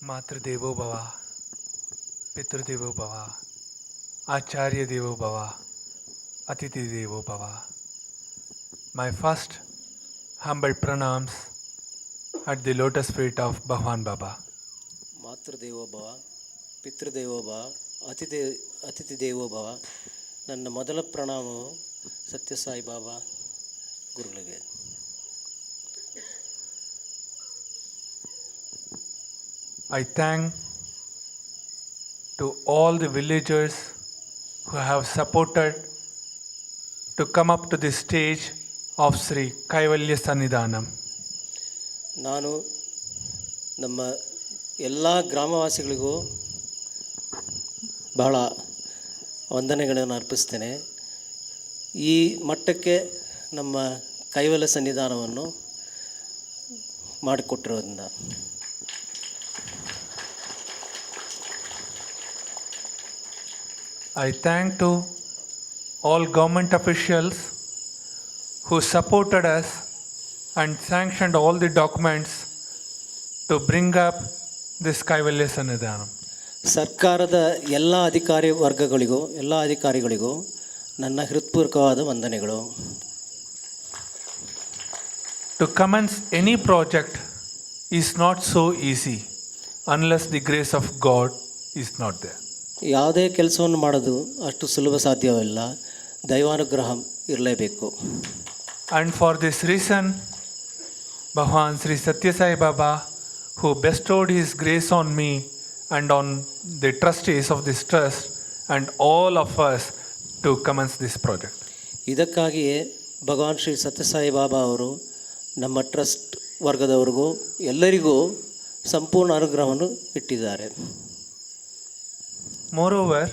मातृदेवो भव, पितृदेवो भव, आचार्य देवो भव, अतिथि देवो भव. My first humble pranams at the lotus feet of Bhagwan Baba. ಮಾತೃದೇವೋ ಭವ, ಪಿತೃದೇವೋ ಭವ, ಅತಿಥಿ ದೇವೋ ಭವ. ನನ್ನ ಮೊದಲ ಪ್ರಣಾಮವು ಸತ್ಯಸಾಯಿ ಬಾಬಾ ಗುರುಗಳಿಗೆ. I thank to all the villagers who have supported to come up to the stage of Sri Kaivalya Sannidhanam. ನಾನು ನಮ್ಮ ಎಲ್ಲ ಗ್ರಾಮವಾಸಿಗಳಿಗೂ ಬಹಳ ವಂದನೆಗಳನ್ನು ಅರ್ಪಿಸ್ತೇನೆ. ಈ ಮಟ್ಟಕ್ಕೆ ನಮ್ಮ ಕೈವಲ್ಯ ಸನ್ನಿಧಾನವನ್ನು ಮಾಡಿಕೊಟ್ಟಿರೋದ್ರಿಂದ. I thank to all government officials who supported us and sanctioned all the documents to bring up this Kaivalya Sannidhanam. ಸರ್ಕಾರದ ಎಲ್ಲ ಅಧಿಕಾರಿಗಳಿಗೂ ನನ್ನ ಹೃತ್ಪೂರ್ವಕವಾದ ವಂದನೆಗಳು. To commence any project is not so easy unless the grace of God is not there. ಯಾವುದೇ ಕೆಲಸವನ್ನು ಮಾಡೋದು ಅಷ್ಟು ಸುಲಭ ಸಾಧ್ಯವಿಲ್ಲ, ದೈವಾನುಗ್ರಹ ಇರಲೇಬೇಕು. And for this reason, Bhagwan Sri Satya Sai Baba, who bestowed his grace on me and on the trustees of this trust and all of us to commence this project. ಇದಕ್ಕಾಗಿಯೇ ಭಗವಾನ್ ಶ್ರೀ ಸತ್ಯಸಾಯಿ ಬಾಬಾ ಅವರು ನಮ್ಮ ಟ್ರಸ್ಟ್ ವರ್ಗದವರಿಗೂ ಎಲ್ಲರಿಗೂ ಸಂಪೂರ್ಣ ಅನುಗ್ರಹವನ್ನು ಇಟ್ಟಿದ್ದಾರೆ. Moreover,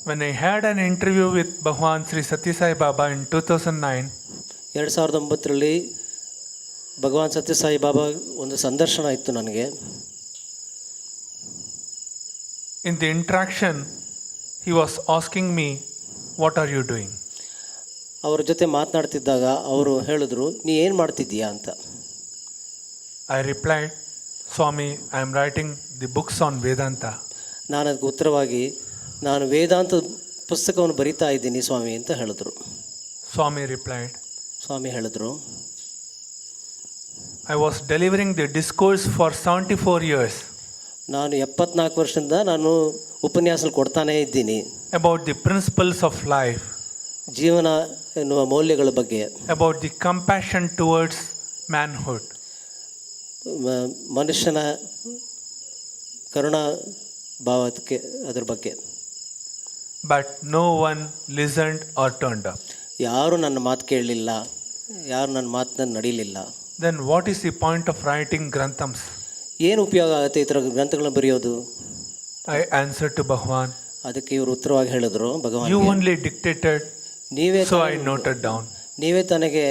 when I had an interview with Bhagwan Sri Satya Sai Baba in 2009, 2009ರಲ್ಲಿ ಭಗವಾನ್ ಸತ್ಯಸಾಯಿ ಬಾಬಾ ಒಂದು ಸಂದರ್ಶನ ಇತ್ತು ನನಗೆ. in the interaction, he was asking me, what are you doing? ಅವರ ಜೊತೆ ಮಾತನಾಡ್ತಿದ್ದಾಗ ಅವರು ಹೇಳಿದ್ರು, ನೀ ಏನು ಮಾಡ್ತಿದ್ದೀಯಾ ಅಂತ. I replied, Swami, I am writing the books on Vedanta. ನಾನು ಅದಕ್ಕೆ ಉತ್ತರವಾಗಿ, ನಾನು ವೇದಾಂತ ಪುಸ್ತಕವನ್ನು ಬರಿತಾ ಇದ್ದೀನಿ ಸ್ವಾಮಿ ಅಂತ ಹೇಳಿದ್ರು. Swami replied, ಸ್ವಾಮಿ ಹೇಳಿದ್ರು, I was delivering the discourse for 74 years. ನಾನು 74 ವರ್ಷದಿಂದ ನಾನು ಉಪನ್ಯಾಸ ಕೊಡ್ತಾನೇ ಇದ್ದೀನಿ. About the principles of life. ಜೀವನ ಎನ್ನುವ ಮೌಲ್ಯಗಳ ಬಗ್ಗೆ. About the compassion towards manhood. ಮನುಷ್ಯನ ಕರುಣಾ ಭಾವಕ್ಕೆ ಅದರ ಬಗ್ಗೆ. But no one listened or turned up. ಯಾರು ನನ್ನ ಮಾತು ಕೇಳಲಿಲ್ಲ, ಯಾರು ನನ್ನ ಮಾತನ್ನ ನಡೀಲಿಲ್ಲ. Then what is the point of writing granthams? ಏನು ಉಪಯೋಗ ಆಗುತ್ತೆ ಈ ಥರ ಗ್ರಂಥಗಳನ್ನ ಬರೆಯೋದು? I answered to Bhagwan. ಅದಕ್ಕೆ ಇವರು ಉತ್ತರವಾಗಿ ಹೇಳಿದ್ರು, ಭಗವಾನ್ You only dictated, so I noted down. ನೀವೇ ತನಗೆ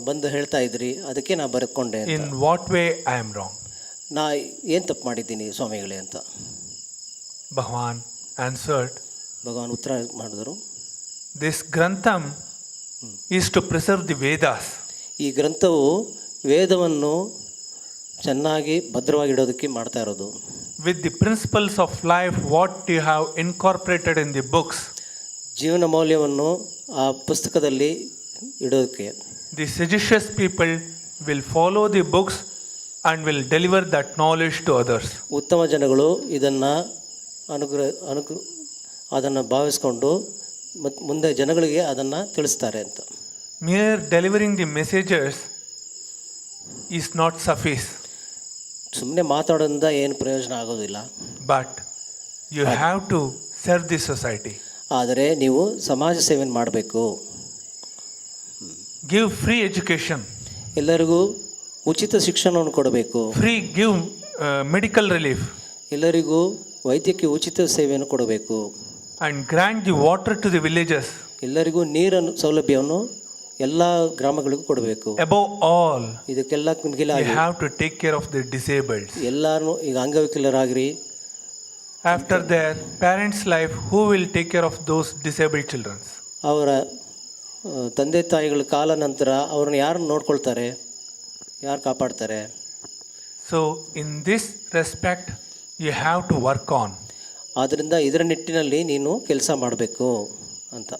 ಬಂದು ಹೇಳ್ತಾ ಇದ್ರಿ, ಅದಕ್ಕೆ ನಾ ಬರ್ಕೊಂಡೆ. In what way I am wrong? ನಾ ಏನು ತಪ್ಪು ಮಾಡಿದ್ದೀನಿ ಸ್ವಾಮಿಗಳೇ ಅಂತ. Bhagwan answered, ಭಗವಾನ್ ಉತ್ತರ ಮಾಡಿದ್ರು, this grantham is to preserve the Vedas. ಈ ಗ್ರಂಥವು ವೇದವನ್ನು ಚೆನ್ನಾಗಿ ಭದ್ರವಾಗಿ ಇಡೋದಕ್ಕೆ ಮಾಡ್ತಾ ಇರೋದು. With the principles of life, what you have incorporated in the books. ಜೀವನ ಮೌಲ್ಯವನ್ನು ಆ ಪುಸ್ತಕದಲ್ಲಿ ಇಡೋದಕ್ಕೆ. The sagacious people will follow the books and will deliver that knowledge to others. ಉತ್ತಮ ಜನಗಳು ಇದನ್ನು ಅದನ್ನು ಭಾವಿಸ್ಕೊಂಡು ಮುಂದೆ ಜನಗಳಿಗೆ ಅದನ್ನು ತಿಳಿಸ್ತಾರೆ ಅಂತ. Mere delivering the messages is not suffice. ಸುಮ್ಮನೆ ಮಾತಾಡೋದ್ರಿಂದ ಏನು ಪ್ರಯೋಜನ ಆಗೋದಿಲ್ಲ. But you have to serve the society. ಆದರೆ ನೀವು ಸಮಾಜ ಸೇವೆಯನ್ನು ಮಾಡಬೇಕು. Give free education. ಎಲ್ಲರಿಗೂ ಉಚಿತ ಶಿಕ್ಷಣವನ್ನು ಕೊಡಬೇಕು. Give medical relief. ಎಲ್ಲರಿಗೂ ವೈದ್ಯಕೀಯ ಉಚಿತ ಸೇವೆಯನ್ನು ಕೊಡಬೇಕು. And grant the water to the villages. ಎಲ್ಲರಿಗೂ ನೀರನ್ನು ಸೌಲಭ್ಯವನ್ನು ಎಲ್ಲ ಗ್ರಾಮಗಳಿಗೂ ಕೊಡಬೇಕು. Above all, ಇದಕ್ಕೆಲ್ಲ you have to take care of the disabled. ಎಲ್ಲರೂ ಈಗ ಅಂಗವಿಕಲರಾಗ್ರಿ. After their parents' life, who will take care of those disabled children? ಅವರ ತಂದೆ ತಾಯಿಗಳ ಕಾಲ ನಂತರ ಅವ್ರನ್ನ ಯಾರು ನೋಡ್ಕೊಳ್ತಾರೆ, ಯಾರು ಕಾಪಾಡ್ತಾರೆ? So, in this respect, you have to work on. ಆದ್ದರಿಂದ ಇದರ ನಿಟ್ಟಿನಲ್ಲಿ ನೀನು ಕೆಲಸ ಮಾಡಬೇಕು ಅಂತ.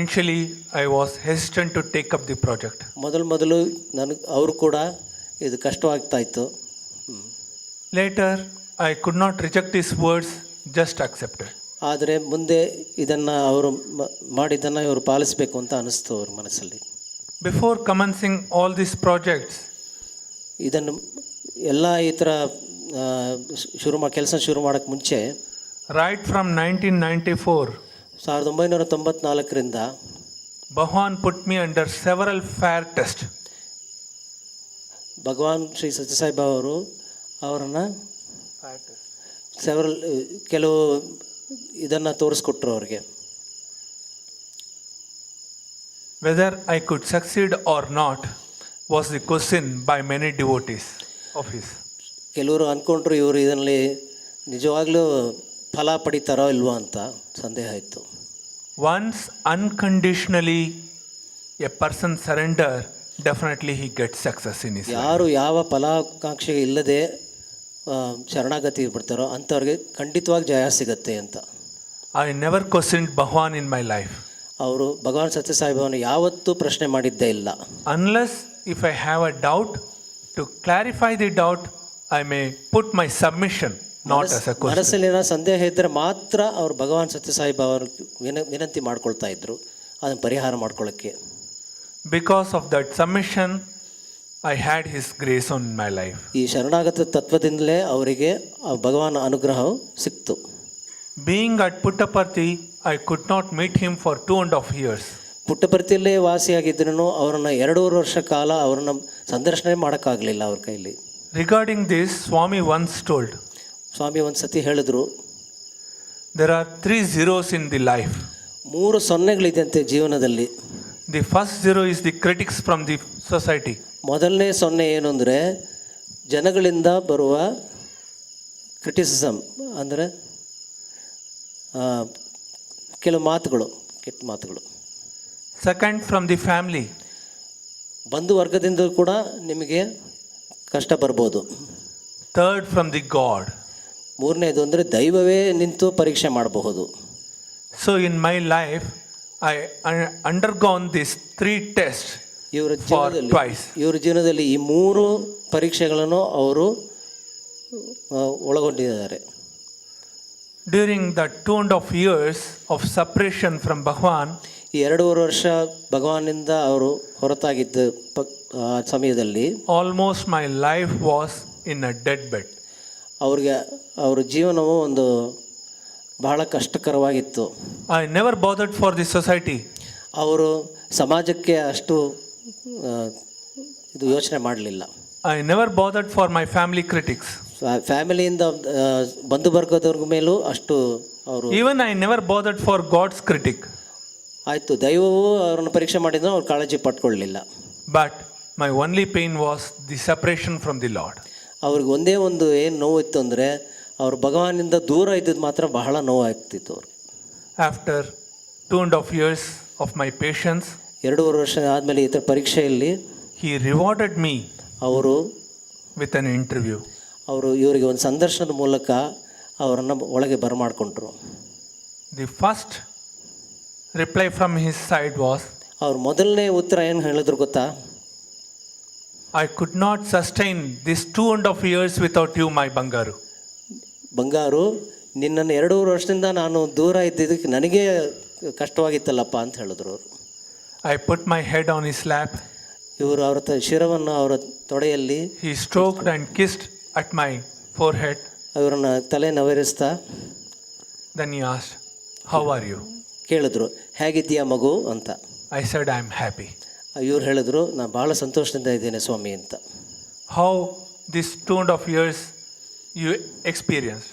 Initially, I was hesitant to take up the project. ಮೊದಲು ನನಗೆ ಅವರು ಕೂಡ ಇದು ಕಷ್ಟವಾಗ್ತಾ ಇತ್ತು. Later, I could not reject his words, just accepted. ಆದರೆ ಮುಂದೆ ಇದನ್ನು ಅವರು ಮಾಡಿದ್ದನ್ನು ಇವರು ಪಾಲಿಸಬೇಕು ಅಂತ ಅನಿಸ್ತು ಅವ್ರ ಮನಸ್ಸಲ್ಲಿ. Before commencing all these projects, ಇದನ್ನು ಎಲ್ಲ ಈ ಥರ ಕೆಲಸ ಶುರು ಮಾಡೋಕ್ಕೆ ಮುಂಚೆ right from 1994, 1994ರಿಂದ Bhagwan put me under several fair tests. ಭಗವಾನ್ ಶ್ರೀ ಸತ್ಯಸಾಯಿ ಬಾಬಾ ಅವರು ಅವರನ್ನು ಕೆಲವು ಇದನ್ನು ತೋರಿಸ್ಕೊಟ್ರು ಅವ್ರಿಗೆ. Whether I could succeed or not was the question by many devotees of his. ಕೆಲವರು ಅಂದ್ಕೊಂಡ್ರು ಇವರು ಇದರಲ್ಲಿ ನಿಜವಾಗ್ಲೂ ಫಲ ಪಡಿತಾರೋ ಇಲ್ವೋ ಅಂತ ಸಂದೇಹ ಇತ್ತು. Once unconditionally a person surrender, definitely he gets success in his life. ಯಾರು ಯಾವ ಫಲಾಕಾಂಕ್ಷೆ ಇಲ್ಲದೆ ಶರಣಾಗತಿ ಬಿಡ್ತಾರೋ ಅಂಥವ್ರಿಗೆ ಖಂಡಿತವಾಗಿ ಜಯ ಸಿಗತ್ತೆ ಅಂತ. I never questioned Bhagwan in my life. ಅವರು ಭಗವಾನ್ ಸತ್ಯಸಾಯಿಬಾಬಾನ ಯಾವತ್ತೂ ಪ್ರಶ್ನೆ ಮಾಡಿದ್ದೇ ಇಲ್ಲ. Unless if I have a doubt, to clarify the doubt, I may put my submission, not as a question. ಮನಸ್ಸಲ್ಲಿನ ಸಂದೇಹ ಇದ್ದರೆ ಮಾತ್ರ ಅವರು ಭಗವಾನ್ ಸತ್ಯಸಾಯಿಬಾಬಾ ವಿನಂತಿ ಮಾಡ್ಕೊಳ್ತಾ ಇದ್ರು ಅದನ್ನು ಪರಿಹಾರ ಮಾಡ್ಕೊಳ್ಳೋಕ್ಕೆ. Because of that submission, I had his grace on my life. ಈ ಶರಣಾಗತ ತತ್ವದಿಂದಲೇ ಅವರಿಗೆ ಭಗವಾನ್ ಅನುಗ್ರಹವು ಸಿಕ್ತು. Being at Puttaparthi, I could not meet him for 2.5 years. ಪುಟ್ಟಪರ್ತಿಯಲ್ಲೇ ವಾಸಿಯಾಗಿದ್ದನು ಅವರನ್ನು 2.5 ವರ್ಷ ಕಾಲ ಅವರನ್ನು ಸಂದರ್ಶನ ಮಾಡೋಕ್ಕಾಗಲಿಲ್ಲ ಅವ್ರ ಕೈಲಿ. Regarding this, Swami once told, ಸ್ವಾಮಿ ಒಂದು ಸತಿ ಹೇಳಿದ್ರು, there are 3 zeros in the life. 3 ಸೊನ್ನೆಗಳಿದೆಯಂತೆ ಜೀವನದಲ್ಲಿ. The first zero is the critics from the society. ಮೊದಲನೇ ಸೊನ್ನೆ ಏನು ಅಂದರೆ ಜನಗಳಿಂದ ಬರುವ ಕ್ರಿಟಿಸಿಸಮ್, ಅಂದರೆ ಕೆಲವು ಮಾತುಗಳು, ಕೆಟ್ಟ ಮಾತುಗಳು. Second, from the family. ಬಂಧು ವರ್ಗದಿಂದ ಕೂಡ ನಿಮಗೆ ಕಷ್ಟ ಬರ್ಬೋದು. Third, from the God. ಮೂರನೇದು ಅಂದರೆ ದೈವವೇ ನಿಂತು ಪರೀಕ್ಷೆ ಮಾಡಬಹುದು. So in my life, I undergone these 3 tests for twice. ಇವರ ಜೀವನದಲ್ಲಿ ಈ 3 ಪರೀಕ್ಷೆಗಳನ್ನು ಅವರು ಒಳಗೊಂಡಿದ್ದಾರೆ. During the 2.5 years of separation from Bhagwan, ಈ 2.5 ವರ್ಷ ಭಗವಾನಿಂದ ಅವರು ಹೊರತಾಗಿದ್ದ ಸಮಯದಲ್ಲಿ almost my life was in a dead bed. ಅವ್ರಿಗೆ ಅವ್ರ ಜೀವನವು ಒಂದು ಬಹಳ ಕಷ್ಟಕರವಾಗಿತ್ತು. I never bothered for the society. ಅವರು ಸಮಾಜಕ್ಕೆ ಅಷ್ಟು ಇದು ಯೋಚನೆ ಮಾಡಲಿಲ್ಲ. I never bothered for my family critics. ಫ್ಯಾಮಿಲಿಯಿಂದ ಬಂಧು ವರ್ಗದವ್ರ ಮೇಲೂ ಅಷ್ಟು ಅವರು. Even I never bothered for God's critic. ಆಯಿತು, ದೈವವು ಅವ್ರನ್ನ ಪರೀಕ್ಷೆ ಮಾಡಿದ್ರು ಅವ್ರು ಕಾಳಜಿ ಪಟ್ಕೊಳ್ಳಲಿಲ್ಲ. But my only pain was the separation from the Lord. ಅವ್ರಿಗೆ ಒಂದೇ ಒಂದು ಏನು ನೋವು ಇತ್ತು ಅಂದರೆ ಅವ್ರು ಭಗವಾನಿಂದ ದೂರ ಇದ್ದದ್ದು ಮಾತ್ರ ಬಹಳ ನೋವಾಗ್ತಿತ್ತು ಅವ್ರಿಗೆ. After 2.5 years of my patience, 2.5 ವರ್ಷ ಆದಮೇಲೆ ಈ ಥರ ಪರೀಕ್ಷೆಯಲ್ಲಿ he rewarded me ಅವರು with an interview. ಅವರು ಇವರಿಗೆ ಒಂದು ಸಂದರ್ಶನದ ಮೂಲಕ ಅವರನ್ನು ಒಳಗೆ ಬರಮಾಡ್ಕೊಂಡ್ರು. The first reply from his side was, ಅವ್ರು ಮೊದಲನೇ ಉತ್ತರ ಏನು ಹೇಳಿದ್ರು ಗೊತ್ತಾ? I could not sustain this 2.5 years without you, my Bangaru. ಬಂಗಾರು, ನಿನ್ನನ್ನು 2.5 ವರ್ಷದಿಂದ ನಾನು ದೂರ ಇದ್ದಿದ್ದಕ್ಕೆ ನನಗೆ ಕಷ್ಟವಾಗಿತ್ತಲ್ಲಪ್ಪ ಅಂತ ಹೇಳಿದ್ರು ಅವರು. I put my head on his lap. ಇವರು ಅವರ ಶಿರವನ್ನು ಅವರ ತೊಡೆಯಲ್ಲಿ He stroked and kissed at my forehead. ಅವರನ್ನು ತಲೆ ನವರಿಸ್ತಾ Then he asked, how are you? ಕೇಳಿದ್ರು, ಹೇಗಿದ್ದೀಯಾ ಮಗು ಅಂತ. I said, I am happy. ಇವ್ರು ಹೇಳಿದ್ರು, ನಾನು ಭಾಳ ಸಂತೋಷದಿಂದ ಇದ್ದೇನೆ ಸ್ವಾಮಿ ಅಂತ. How this 2.5 years you experienced?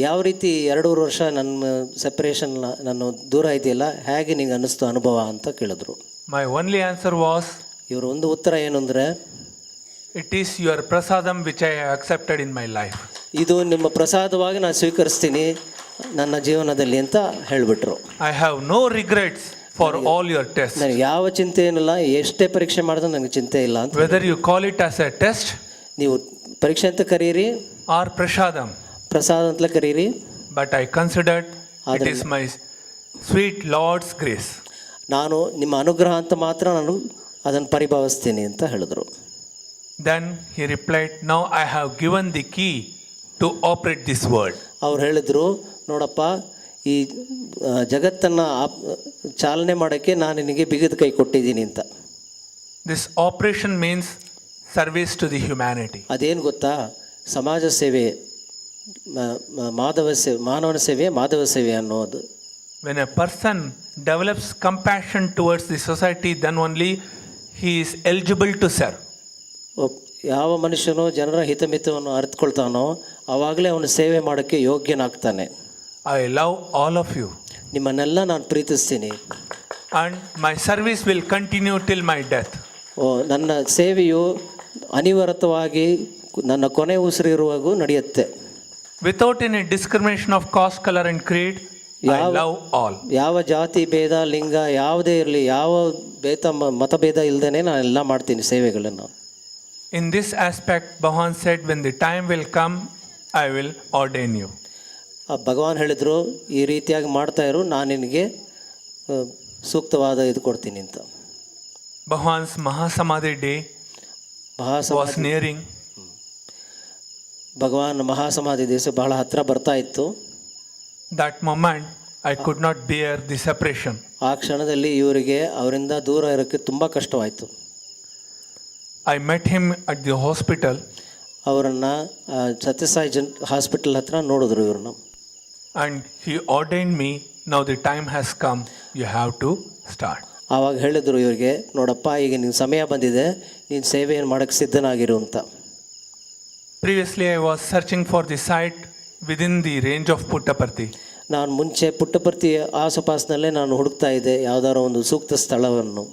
ಯಾವ ರೀತಿ 2.5 ವರ್ಷ ನನ್ನ ಸೆಪರೇಷನ್, ನಾನು ದೂರ ಇದೆಯಲ್ಲ, ಹೇಗೆ ನಿಂಗೆ ಅನ್ನಿಸ್ತು ಅನುಭವ ಅಂತ ಕೇಳಿದ್ರು. My only answer was, ಇವರು ಒಂದು ಉತ್ತರ ಏನು ಅಂದರೆ, it is your prasadam which I have accepted in my life. ಇದು ನಿಮ್ಮ ಪ್ರಸಾದವಾಗಿ ನಾನು ಸ್ವೀಕರಿಸ್ತೀನಿ ನನ್ನ ಜೀವನದಲ್ಲಿ ಅಂತ ಹೇಳಿಬಿಟ್ರು. I have no regrets for all your tests. ನನಗೆ ಯಾವ ಚಿಂತೆ ಏನಿಲ್ಲ, ಎಷ್ಟೇ ಪರೀಕ್ಷೆ ಮಾಡಿದ್ರು ನನಗೆ ಚಿಂತೆ ಇಲ್ಲ ಅಂತ. Whether you call it as a test ನೀವು ಪರೀಕ್ಷೆ ಅಂತ ಕರೀರಿ, or prasadam, ಪ್ರಸಾದ ಅಂತಲೇ ಕರೀರಿ, but I considered it is my sweet Lord's grace. ನಾನು ನಿಮ್ಮ ಅನುಗ್ರಹ ಅಂತ ಮಾತ್ರ ನಾನು ಅದನ್ನು ಪರಿಭಾವಿಸ್ತೀನಿ ಅಂತ ಹೇಳಿದ್ರು. Then he replied, now I have given the key to operate this world. ಅವ್ರು ಹೇಳಿದರು, ನೋಡಪ್ಪ, ಈ ಜಗತ್ತನ್ನು ಚಾಲನೆ ಮಾಡೋಕ್ಕೆ ನಾನು ನಿನಗೆ ಬಿಗಿದ ಕೈ ಕೊಟ್ಟಿದ್ದೀನಿ ಅಂತ. This operation means service to the humanity. ಅದೇನು ಗೊತ್ತಾ, ಸಮಾಜ ಸೇವೆ, ಮಾನವನ ಸೇವೆ, ಮಾಧವ ಸೇವೆ ಅನ್ನೋದು. When a person develops compassion towards the society, then only he is eligible to serve. ಯಾವ ಮನುಷ್ಯನು ಜನರ ಹಿತಮಿತವನ್ನು ಅರಿತುಕೊಳ್ತಾನೋ ಆವಾಗಲೇ ಅವನು ಸೇವೆ ಮಾಡೋಕ್ಕೆ ಯೋಗ್ಯನಾಗ್ತಾನೆ. I love all of you. ನಿಮ್ಮನ್ನೆಲ್ಲ ನಾನು ಪ್ರೀತಿಸ್ತೀನಿ. And my service will continue till my death. ನನ್ನ ಸೇವೆಯು ಅನಿವಾರ್ಯವಾಗಿ ನನ್ನ ಕೊನೆ ಉಸಿರಿರುವಾಗೂ ನಡೆಯುತ್ತೆ. Without any discrimination of caste, color and creed, I love all. ಯಾವ ಜಾತಿ ಭೇದ, ಲಿಂಗ ಯಾವುದೇ ಇರಲಿ, ಯಾವ ಮತಭೇದ ಇಲ್ಲದೇ ನಾನು ಎಲ್ಲ ಮಾಡ್ತೀನಿ ಸೇವೆಗಳನ್ನು. In this aspect, Bhagavan said, when the time will come, I will ordain you. ಭಗವಾನ್ ಹೇಳಿದರು, ಈ ರೀತಿಯಾಗಿ ಮಾಡ್ತಾ ಇರು, ನಾನು ನಿನಗೆ ಸೂಕ್ತವಾದ ಇದು ಕೊಡ್ತೀನಿ ಅಂತ. Bhagavan's Mahasamadhi day was nearing. ಭಗವಾನ್ ಮಹಾಸಮಾಧಿ ದಿವಸ ಬಹಳ ಹತ್ರ ಬರ್ತಾ ಇತ್ತು. That moment, I could not bear the separation. ಆ ಕ್ಷಣದಲ್ಲಿ ಇವರಿಗೆ ಅವರಿಂದ ದೂರ ಇರೋಕ್ಕೆ ತುಂಬ ಕಷ್ಟವಾಯಿತು. I met him at the hospital. ಅವರನ್ನು ಸತ್ಯಸಾಯಿ ಹಾಸ್ಪಿಟಲ್ ಹತ್ರ ನೋಡಿದ್ರು ಇವ್ರನ್ನ. And he ordained me, now the time has come, you have to start. ಆವಾಗ ಹೇಳಿದ್ರು ಇವರಿಗೆ, ನೋಡಪ್ಪ, ಈಗ ನಿನ್ನ ಸಮಯ ಬಂದಿದೆ, ನೀನು ಸೇವೆಯನ್ನು ಮಾಡೋಕ್ಕೆ ಸಿದ್ಧನಾಗಿರು ಅಂತ. Previously, I was searching for the site within the range of Puttaparthi. ನಾನು ಮುಂಚೆ ಪುಟ್ಟಪರ್ತಿ ಆಸುಪಾಸಿನಲ್ಲೇ ನಾನು ಹುಡುಕ್ತಾ ಇದ್ದೆ ಯಾವುದಾದ್ರು ಒಂದು ಸೂಕ್ತ ಸ್ಥಳವನ್ನು.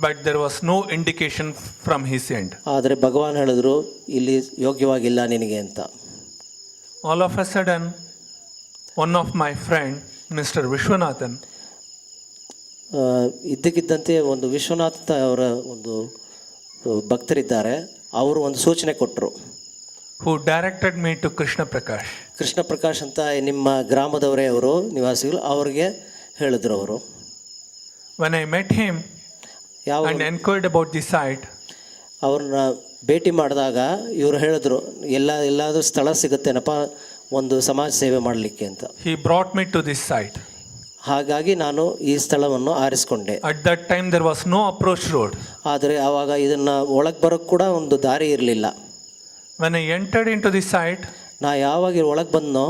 But there was no indication from his end. ಆದರೆ ಭಗವಾನ್ ಹೇಳಿದ್ರು, ಇಲ್ಲಿ ಯೋಗ್ಯವಾಗಿಲ್ಲ ನಿನಗೆ ಅಂತ. All of a sudden, one of my friend, Mr. Vishwanathan, ಇದ್ದಕ್ಕಿದ್ದಂತೆ ಒಂದು ವಿಶ್ವನಾಥ ಅವರ ಒಂದು ಭಕ್ತರಿದ್ದಾರೆ, ಅವರು ಒಂದು ಸೂಚನೆ ಕೊಟ್ಟರು. who directed me to Krishna Prakash. Krishna Prakash ಅಂತ ನಿಮ್ಮ ಗ್ರಾಮದವರೇ, ಅವರು ನಿವಾಸಿಗಳು, ಅವ್ರಿಗೆ ಹೇಳಿದ್ರು ಅವರು. When I met him and enquired about the site, ಅವ್ರನ್ನ ಭೇಟಿ ಮಾಡಿದಾಗ ಇವರು ಹೇಳಿದ್ರು, ಎಲ್ಲಾದರೂ ಸ್ಥಳ ಸಿಗುತ್ತೇನಪ್ಪ ಒಂದು ಸಮಾಜ ಸೇವೆ ಮಾಡಲಿಕ್ಕೆ ಅಂತ. he brought me to this site. ಹಾಗಾಗಿ ನಾನು ಈ ಸ್ಥಳವನ್ನು ಆರಿಸ್ಕೊಂಡೆ. At that time there was no approach road. ಆದರೆ ಆವಾಗ ಇದನ್ನು ಒಳಗೆ ಬರೋಕ್ಕೆ ಕೂಡ ಒಂದು ದಾರಿ ಇರಲಿಲ್ಲ. When I entered into the site, ನಾ ಯಾವಾಗ ಒಳಗೆ ಬಂದನೋ,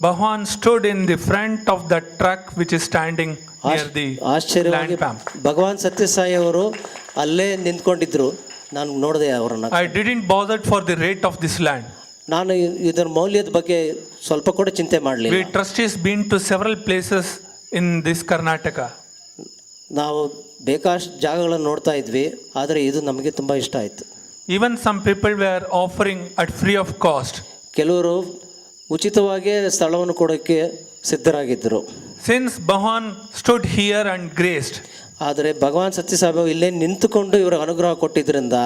Bhagavan stood in the front of that truck which is standing near the ಆಶ್ಚರ್ಯವಾಗಿ land pump. ಭಗವಾನ್ ಸತ್ಯಸಾಯಿ ಅವರು ಅಲ್ಲೇ ನಿಂತ್ಕೊಂಡಿದ್ರು. ನಾನು ನೋಡಿದೆ ಅವರನ್ನು. I didn't bother for the rate of this land. ನಾನು ಇದರ ಮೌಲ್ಯದ ಬಗ್ಗೆ ಸ್ವಲ್ಪ ಕೂಡ ಚಿಂತೆ ಮಾಡಲಿಲ್ಲ. We trustees been to several places in this Karnataka. ನಾವು ಬೇಕಾಷ್ಟು ಜಾಗಗಳನ್ನು ನೋಡ್ತಾ ಇದ್ವಿ, ಆದರೆ ಇದು ನಮಗೆ ತುಂಬ ಇಷ್ಟ ಆಯಿತು. Even some people were offering at free of cost. ಕೆಲವರು ಉಚಿತವಾಗಿ ಸ್ಥಳವನ್ನು ಕೊಡೋಕ್ಕೆ ಸಿದ್ಧರಾಗಿದ್ದರು. Since Bhagavan stood here and graced, ಆದರೆ ಭಗವಾನ್ ಸತ್ಯಸಾಯಿ ಇಲ್ಲೇ ನಿಂತುಕೊಂಡು ಇವರ ಅನುಗ್ರಹ ಕೊಟ್ಟಿದ್ದರಿಂದ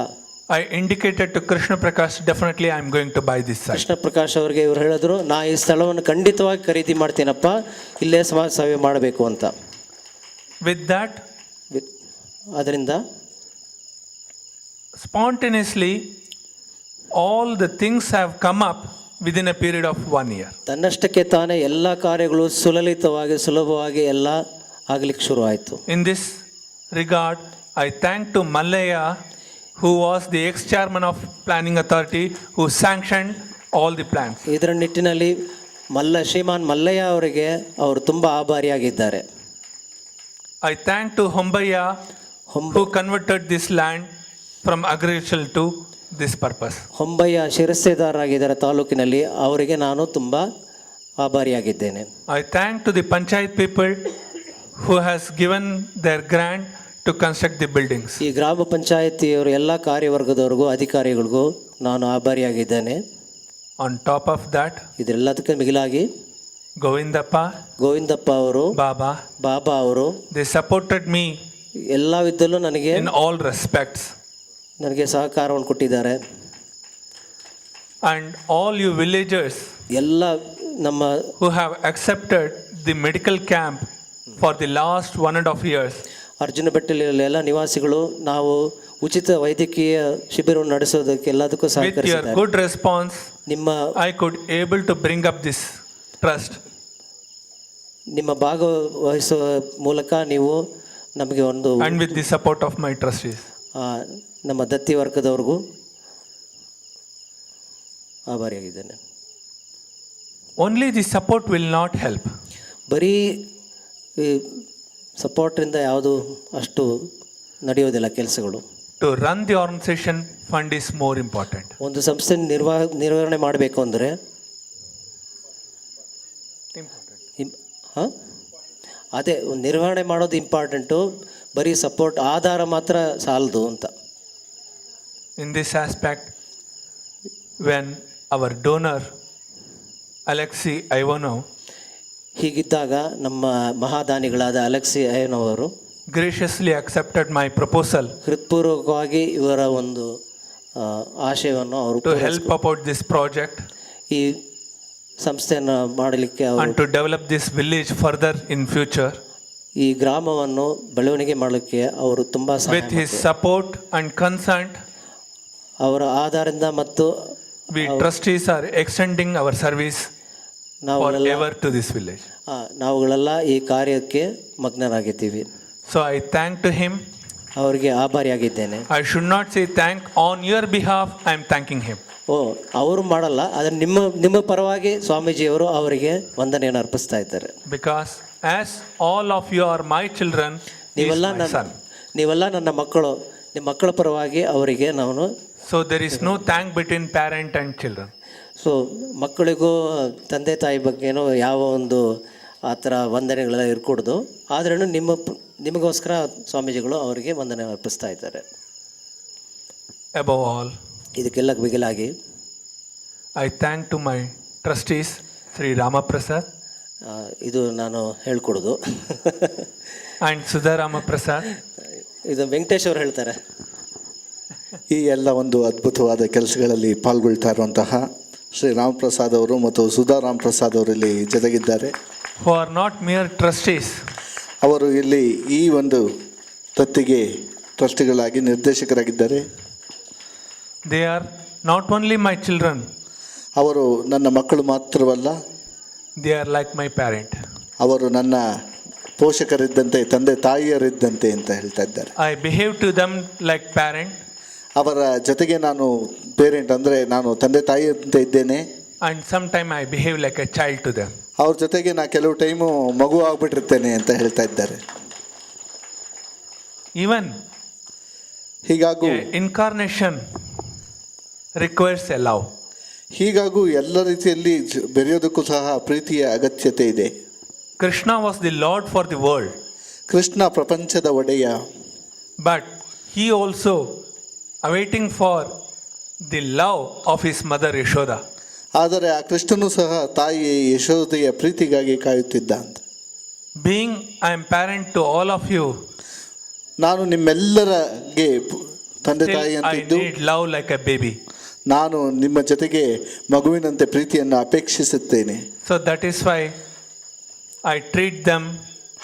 I indicated to Krishna Prakash, definitely I am going to buy this site. Krishna Prakash ಅವರಿಗೆ ಇವರು ಹೇಳಿದ್ರು, ನಾ ಈ ಸ್ಥಳವನ್ನು ಖಂಡಿತವಾಗಿ ಖರೀದಿ ಮಾಡ್ತೀನಪ್ಪ, ಇಲ್ಲೇ ಸಮಾಜ ಸೇವೆ ಮಾಡಬೇಕು ಅಂತ. With that, ಅದರಿಂದ spontaneously all the things have come up within a period of 1 year. ತನ್ನಷ್ಟಕ್ಕೆ ತಾನೇ ಎಲ್ಲ ಕಾರ್ಯಗಳು ಸುಲಭವಾಗಿ ಎಲ್ಲ ಆಗ್ಲಿಕ್ಕೆ ಶುರು ಆಯಿತು. In this regard, I thank to Mallaya, who was the ex-chairman of Planning Authority, who sanctioned all the plans. ಇದರ ನಿಟ್ಟಿನಲ್ಲಿ ಶ್ರೀಮಾನ್ ಮಲ್ಲಯ್ಯ ಅವರಿಗೆ ಅವರು ತುಂಬ ಆಭಾರಿಯಾಗಿದ್ದಾರೆ. I thank to Hombaya, who converted this land from agricultural to this purpose. Hombaiah ಶಿರಸ್ತೇದಾರರಾಗಿದ್ದಾರೆ ತಾಲೂಕಿನಲ್ಲಿ, ಅವರಿಗೆ ನಾನು ತುಂಬ ಆಭಾರಿಯಾಗಿದ್ದೇನೆ. I thank to the Panchayat people who has given their grant to construct the buildings. ಈ ಗ್ರಾಮ ಪಂಚಾಯತಿಯವರು ಎಲ್ಲ ಕಾರ್ಯವರ್ಗದವ್ರಿಗೂ ಅಧಿಕಾರಿಗಳಿಗೂ ನಾನು ಆಭಾರಿಯಾಗಿದ್ದೇನೆ. On top of that, ಇದೆಲ್ಲದಕ್ಕೆ ಮಿಗಿಲಾಗಿ ಗೋವಿಂದಪ್ಪ ಅವರು, ಬಾಬಾ ಅವರು, they supported me ಎಲ್ಲ ವಿಧದಲ್ಲೂ ನನಗೆ in all respects. ನನಗೆ ಸಹಕಾರವನ್ನು ಕೊಟ್ಟಿದ್ದಾರೆ. and all you villagers ಎಲ್ಲ ನಮ್ಮ who have accepted the medical camp for the last 1.5 years. Arjuna ಬೆಟ್ಟಲಿನ ಎಲ್ಲ ನಿವಾಸಿಗಳು ನಾವು ಉಚಿತ ವೈದ್ಯಕೀಯ ಶಿಬಿರವನ್ನು ನಡೆಸೋದಕ್ಕೆ ಎಲ್ಲದಕ್ಕೂ With your ಸಹಕರಿಸಿದ್ದಾರೆ. good response, ನಿಮ್ಮ I could able to bring up this trust. ನಿಮ್ಮ ಭಾಗವಹಿಸುವ ಮೂಲಕ ನೀವು ನಮಗೆ ಒಂದು And with the support of my trustees. ನಮ್ಮ ದತ್ತಿ ವರ್ಗದವ್ರಿಗೂ ಆಭಾರಿಯಾಗಿದ್ದೇನೆ. Only the support will not help. ಬರೀ ಈ ಸಪೋರ್ಟ್ರಿಂದ ಯಾವುದು ಅಷ್ಟು ನಡೆಯೋದಿಲ್ಲ ಕೆಲಸಗಳು. To run the organization, fund is more important. ಒಂದು ಸಂಸ್ಥೆ ನಿರ್ವಹಣೆ ಮಾಡಬೇಕು ಅಂದರೆ ಅದೇ ನಿರ್ವಹಣೆ ಮಾಡೋದು ಇಂಪಾರ್ಟೆಂಟು, ಬರೀ ಸಪೋರ್ಟ್ ಆಧಾರ ಮಾತ್ರ ಸಾಲದು ಅಂತ. In this aspect, when our donor Alexei Ivanov ಹೀಗಿದ್ದಾಗ ನಮ್ಮ ಮಹಾದಾನಿಗಳಾದ ಅಲೆಕ್ಸಿ ಐವನೋವ್ ಅವರು graciously accepted my proposal ಹೃತ್ಪೂರ್ವಕವಾಗಿ ಇವರ ಒಂದು ಆಶಯವನ್ನು ಅವರು to help about this project ಈ ಸಂಸ್ಥೆಯನ್ನು ಮಾಡಲಿಕ್ಕೆ ಅವರು and to develop this village further in future. ಈ ಗ್ರಾಮವನ್ನು ಬೆಳವಣಿಗೆ ಮಾಡಲಿಕ್ಕೆ ಅವರು ತುಂಬ With his support and consent, ಅವರ ಆಧಾರದಿಂದ ಮತ್ತು we trustees are extending our service forever to this village. ನಾವುಗಳೆಲ್ಲ ಈ ಕಾರ್ಯಕ್ಕೆ ಮಗ್ನರಾಗಿದ್ದೀವಿ. So I thank to him. ಅವರಿಗೆ ಆಭಾರಿಯಾಗಿದ್ದೇನೆ. I should not say thank on your behalf. I am thanking him. ಅವರು ಮಾಡಲ್ಲ, ಆದರೆ ನಿಮ್ಮ ಪರವಾಗಿ ಸ್ವಾಮೀಜಿಯವರು ಅವರಿಗೆ ವಂದನೆಯನ್ನು ಅರ್ಪಿಸ್ತಾ ಇದ್ದಾರೆ. Because as all of you are my children, ನೀವೆಲ್ಲ ನನ್ನ ಮಕ್ಕಳು, ನಿಮ್ಮ ಮಕ್ಕಳ ಪರವಾಗಿ ಅವರಿಗೆ ನಾನು. So there is no thank between parent and children. So ಮಕ್ಕಳಿಗೂ ತಂದೆ ತಾಯಿ ಬಗ್ಗೆನೂ ಯಾವ ಒಂದು ಆ ಥರ ವಂದನೆಗಳೆಲ್ಲ ಇರ್ಕೂಡ್ದು. ಆದ್ರೂ ನಿಮಗೋಸ್ಕರ ಸ್ವಾಮೀಜಿಗಳು ಅವರಿಗೆ ವಂದನೆ ಅರ್ಪಿಸ್ತಾ ಇದ್ದಾರೆ. Above all, ಇದಕ್ಕೆಲ್ಲ ಬಿಗಿಲಾಗಿ I thank to my trustees, Sri Ramaprasad ಇದು ನಾನು ಹೇಳ್ಕೊಡೋದು and Sudha Ramaprasad. ಇದು ವೆಂಕಟೇಶ್ ಅವರು ಹೇಳ್ತಾರೆ. ಈ ಎಲ್ಲ ಒಂದು ಅದ್ಭುತವಾದ ಕೆಲಸಗಳಲ್ಲಿ ಪಾಲ್ಗೊಳ್ತಾ ಇರುವಂತಹ ಶ್ರೀ ರಾಮಪ್ರಸಾದ್ ಅವರು ಮತ್ತು ಸುಧಾ ರಾಮಪ್ರಸಾದ್ ಅವರು ಇಲ್ಲಿ ಜೊತೆಗಿದ್ದಾರೆ. Who are not mere trustees. ಅವರು ಇಲ್ಲಿ ಈ ಒಂದು ದತ್ತಿಗೆ ಟ್ರಸ್ಟಿಗಳಾಗಿ ನಿರ್ದೇಶಕರಾಗಿದ್ದಾರೆ. They are not only my children. ಅವರು ನನ್ನ ಮಕ್ಕಳು ಮಾತ್ರವಲ್ಲ, They are like my parent. ಅವರು ನನ್ನ ಪೋಷಕರಿದ್ದಂತೆ, ತಂದೆ ತಾಯಿಯರಿದ್ದಂತೆ ಅಂತ ಹೇಳ್ತಾ ಇದ್ದಾರೆ. I behave to them like parent. ಅವರ ಜೊತೆಗೆ ನಾನು ಪೇರೆಂಟ್ ಅಂದರೆ ನಾನು ತಂದೆ ತಾಯಿ ಅಂತ ಇದ್ದೇನೆ. And sometime I behave like a child to them. ಅವ್ರ ಜೊತೆಗೆ ನಾ ಕೆಲವು ಟೈಮು ಮಗು ಆಗ್ಬಿಟ್ಟಿರ್ತೇನೆ ಅಂತ ಹೇಳ್ತಾ ಇದ್ದಾರೆ. Even ಹೀಗಾಗೂ incarnation requires a love. ಹೀಗಾಗೂ ಎಲ್ಲ ರೀತಿಯಲ್ಲಿ ಬೆರೆಯೋದಕ್ಕೂ ಸಹ ಪ್ರೀತಿಯ ಅಗತ್ಯತೆ ಇದೆ. Krishna was the Lord for the world. Krishna ಪ್ರಪಂಚದ ಒಡೆಯ. But he also awaiting for the love of his mother Yashoda. ಆದರೆ ಆ ಕೃಷ್ಣನು ಸಹ ತಾಯಿ ಯಶೋದೆಯ ಪ್ರೀತಿಗಾಗಿ ಕಾಯುತ್ತಿದ್ದ ಅಂತ. Being I am parent to all of you. ನಾನು ನಿಮ್ಮೆಲ್ಲರಿಗೆ ತಂದೆ ತಾಯಿ I ಅಂತಿದ್ದು, need love like a baby. ನಾನು ನಿಮ್ಮ ಜೊತೆಗೆ ಮಗುವಿನಂತೆ ಪ್ರೀತಿಯನ್ನು ಅಪೇಕ್ಷಿಸುತ್ತೇನೆ. So that is why I treat them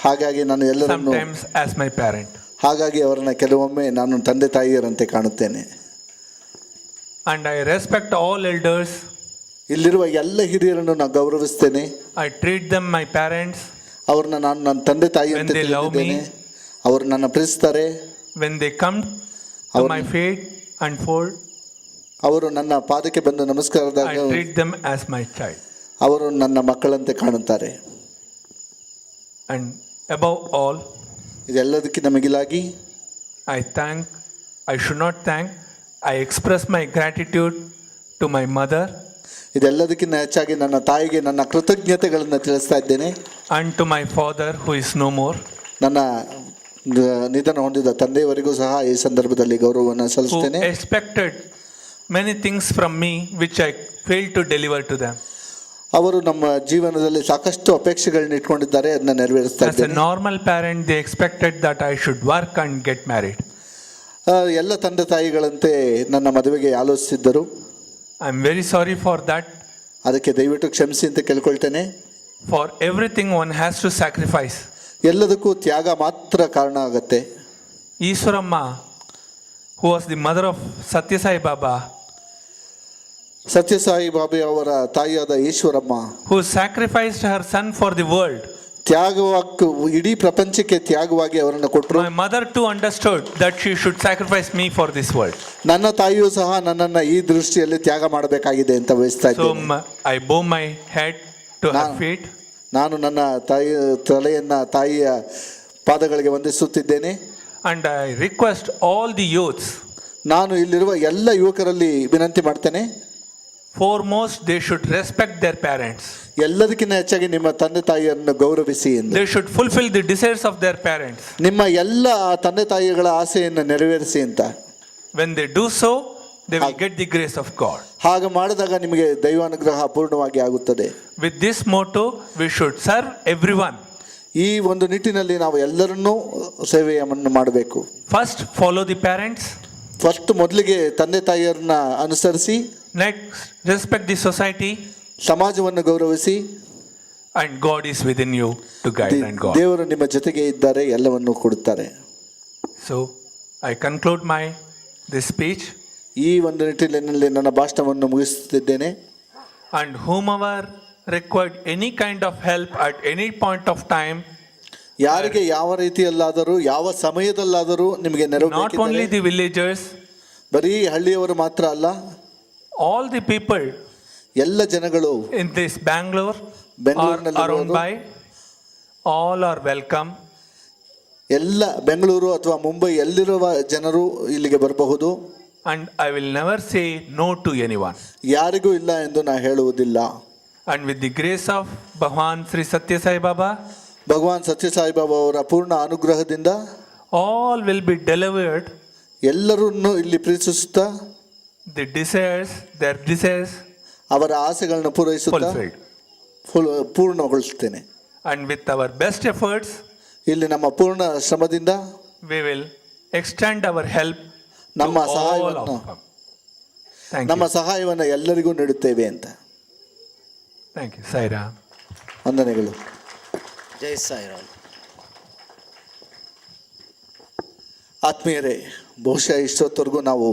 ಹಾಗಾಗಿ ನಾನು ಎಲ್ಲರನ್ನು sometimes as my parent. ಹಾಗಾಗಿ ಅವರನ್ನ ಕೆಲವೊಮ್ಮೆ ನಾನು ತಂದೆ ತಾಯಿಯರಂತೆ ಕಾಣುತ್ತೇನೆ. And I respect all elders. ಇಲ್ಲಿರುವ ಎಲ್ಲ ಹಿರಿಯರನ್ನು ನಾನು ಗೌರವಿಸ್ತೇನೆ. I treat them my parents. ಅವ್ರನ್ನ ನಾನು ನನ್ನ ತಂದೆ ತಾಯಿ ಅಂತ ತಿಳಿದಿದ್ದೇನೆ. ಅವರು ನನ್ನ ಪ್ರೀತಿಸ್ತಾರೆ. When they come to my feet and fold, ಅವರು ನನ್ನ ಪಾದಕ್ಕೆ ಬಂದು ನಮಸ್ಕಾರದಾಗ I treat them as my child. ಅವರು ನನ್ನ ಮಕ್ಕಳಂತೆ ಕಾಣುತ್ತಾರೆ. And above all, ಇದೆಲ್ಲದಕ್ಕಿಂತ ಮಿಗಿಲಾಗಿ I should not thank, I express my gratitude to my mother. ಇದೆಲ್ಲದಕ್ಕಿಂತ ಹೆಚ್ಚಾಗಿ ನನ್ನ ತಾಯಿಗೆ ನನ್ನ ಕೃತಜ್ಞತೆಗಳನ್ನು ತಿಳಿಸ್ತಾ ಇದ್ದೇನೆ. And to my father who is no more. ನನ್ನ ನಿಧನ ಹೊಂದಿದ ತಂದೆಯವರಿಗೂ ಸಹ ಈ ಸಂದರ್ಭದಲ್ಲಿ ಗೌರವವನ್ನು ಸಲ್ಲಿಸ್ತೇನೆ. Who expected many things from me which I failed to deliver to them. ಅವರು ನಮ್ಮ ಜೀವನದಲ್ಲಿ ಸಾಕಷ್ಟು ಅಪೇಕ್ಷೆಗಳನ್ನ ಇಟ್ಕೊಂಡಿದ್ದಾರೆ, ಅದನ್ನ ನೆರವೇರಿಸ್ತಾ ಇದ್ದೇನೆ. As a normal parent, they expected that I should work and get married. ಎಲ್ಲ ತಂದೆ ತಾಯಿಗಳಂತೆ ನನ್ನ ಮದುವೆಗೆ ಆಲೋಚಿಸಿದ್ದರು. I'm very sorry for that. ಅದಕ್ಕೆ ದಯವಿಟ್ಟು ಕ್ಷಮಿಸಿ ಅಂತ ಕೇಳ್ಕೊಳ್ತೇನೆ. For everything one has to sacrifice. ಎಲ್ಲದಕ್ಕೂ ತ್ಯಾಗ ಮಾತ್ರ ಕಾರಣ ಆಗತ್ತೆ. Iswaramma, who was the mother of Satya Sai Baba, Sathya Sai ಬಾಬೆ ಅವರ ತಾಯಿಯಾದ Eshwaramma who sacrificed her son for the world. ತ್ಯಾಗವಾಗಿ ಇಡೀ ಪ್ರಪಂಚಕ್ಕೆ ತ್ಯಾಗವಾಗಿ ಅವರನ್ನು ಕೊಟ್ಟರು. My mother too understood that she should sacrifice me for this world. ನನ್ನ ತಾಯಿಯೂ ಸಹ ನನ್ನನ್ನು ಈ ದೃಷ್ಟಿಯಲ್ಲಿ ತ್ಯಾಗ ಮಾಡಬೇಕಾಗಿದೆ ಅಂತ ಬಯಸ್ತಾ So ಇದ್ದೇನೆ. I bow my head to her feet. ನಾನು ನನ್ನ ತಲೆಯನ್ನ ತಾಯಿಯ ಪಾದಗಳಿಗೆ ವಂದಿಸುತ್ತಿದ್ದೇನೆ. And I request all the youths, ನಾನು ಇಲ್ಲಿರುವ ಎಲ್ಲ ಯುವಕರಲ್ಲಿ ವಿನಂತಿ ಮಾಡ್ತೇನೆ, foremost they should respect their parents. ಎಲ್ಲದಕ್ಕಿಂತ ಹೆಚ್ಚಾಗಿ ನಿಮ್ಮ ತಂದೆ ತಾಯಿಯನ್ನು ಗೌರವಿಸಿ ಎಂದು. They should fulfill the desires of their parents. ನಿಮ್ಮ ಎಲ್ಲ ತಂದೆ ತಾಯಿಗಳ ಆಸೆಯನ್ನು ನೆರವೇರಿಸಿ ಅಂತ. When they do so, they will get the grace of God. ಹಾಗೆ ಮಾಡಿದಾಗ ನಿಮಗೆ ದೈವಾನುಗ್ರಹ ಪೂರ್ಣವಾಗಿ ಆಗುತ್ತದೆ. With this motto, we should serve everyone. ಈ ಒಂದು ನಿಟ್ಟಿನಲ್ಲಿ ನಾವು ಎಲ್ಲರನ್ನೂ ಸೇವೆಯನ್ನು ಮಾಡಬೇಕು. First, follow the parents. First ಮೊದಲಿಗೆ ತಂದೆ ತಾಯಿಯರನ್ನ ಅನುಸರಿಸಿ, Next, respect the society. ಸಮಾಜವನ್ನು ಗೌರವಿಸಿ, And God is within you to guide and guide. ದೇವರು ನಿಮ್ಮ ಜೊತೆಗೆ ಇದ್ದಾರೆ, ಎಲ್ಲವನ್ನು ಕೊಡುತ್ತಾರೆ. So, I conclude this speech. ಈ ಒಂದು ನಿಟ್ಟಿನಲ್ಲಿ ನನ್ನ ಭಾಷಣವನ್ನು ಮುಗಿಸುತ್ತಿದ್ದೇನೆ. And whomever required any kind of help at any point of time, ಯಾರಿಗೆ ಯಾವ ರೀತಿಯಲ್ಲಾದರೂ ಯಾವ ಸಮಯದಲ್ಲಾದರೂ ನಿಮಗೆ ನೆರವು not only ಬೇಕಿದ್ದರೆ, the villagers, ಬರೀ ಹಳ್ಳಿಯವರು ಮಾತ್ರ ಅಲ್ಲ, all the people ಎಲ್ಲ ಜನಗಳು in this Bangalore or ಬೆಂಗಳೂರಿನಲ್ಲಿ around by, all are welcome. ಎಲ್ಲ ಬೆಂಗಳೂರು ಅಥವಾ ಮುಂಬೈ ಎಲ್ಲಿರುವ ಜನರು ಇಲ್ಲಿಗೆ ಬರಬಹುದು. And I will never say no to anyone. ಯಾರಿಗೂ ಇಲ್ಲ ಎಂದು ನಾ ಹೇಳುವುದಿಲ್ಲ. And with the grace of Bhagwan Sri Satya Sai Baba, ಭಗವಾನ್ ಸತ್ಯಸಾಯಿ ಬಾಬಾ ಅವರ ಪೂರ್ಣ ಅನುಗ್ರಹದಿಂದ all will be delivered. ಎಲ್ಲರನ್ನು ಇಲ್ಲಿ ಪ್ರೀತಿಸುತ್ತಾ The desires, their desires ಅವರ ಆಸೆಗಳನ್ನು ಪೂರೈಸುತ್ತಾ fulfilled. ಪೂರ್ಣಗೊಳಿಸುತ್ತೇನೆ. And with our best efforts, ಇಲ್ಲಿ ನಮ್ಮ ಪೂರ್ಣ ಶ್ರಮದಿಂದ we will extend our help to ನಮ್ಮ all of ಸಹಾಯವನ್ನು them. Thank ನಮ್ಮ you. ಸಹಾಯವನ್ನು ಎಲ್ಲರಿಗೂ ನೀಡುತ್ತೇವೆ ಅಂತ. Thank you. Sai Ram. ವಂದನೆಗಳು. ಜೈ ಸಾಯಿರಾಮ್. ಆತ್ಮೀಯರೇ, ಬಹುಶಃ ಇಷ್ಟೊತ್ತವರೆಗೂ ನಾವು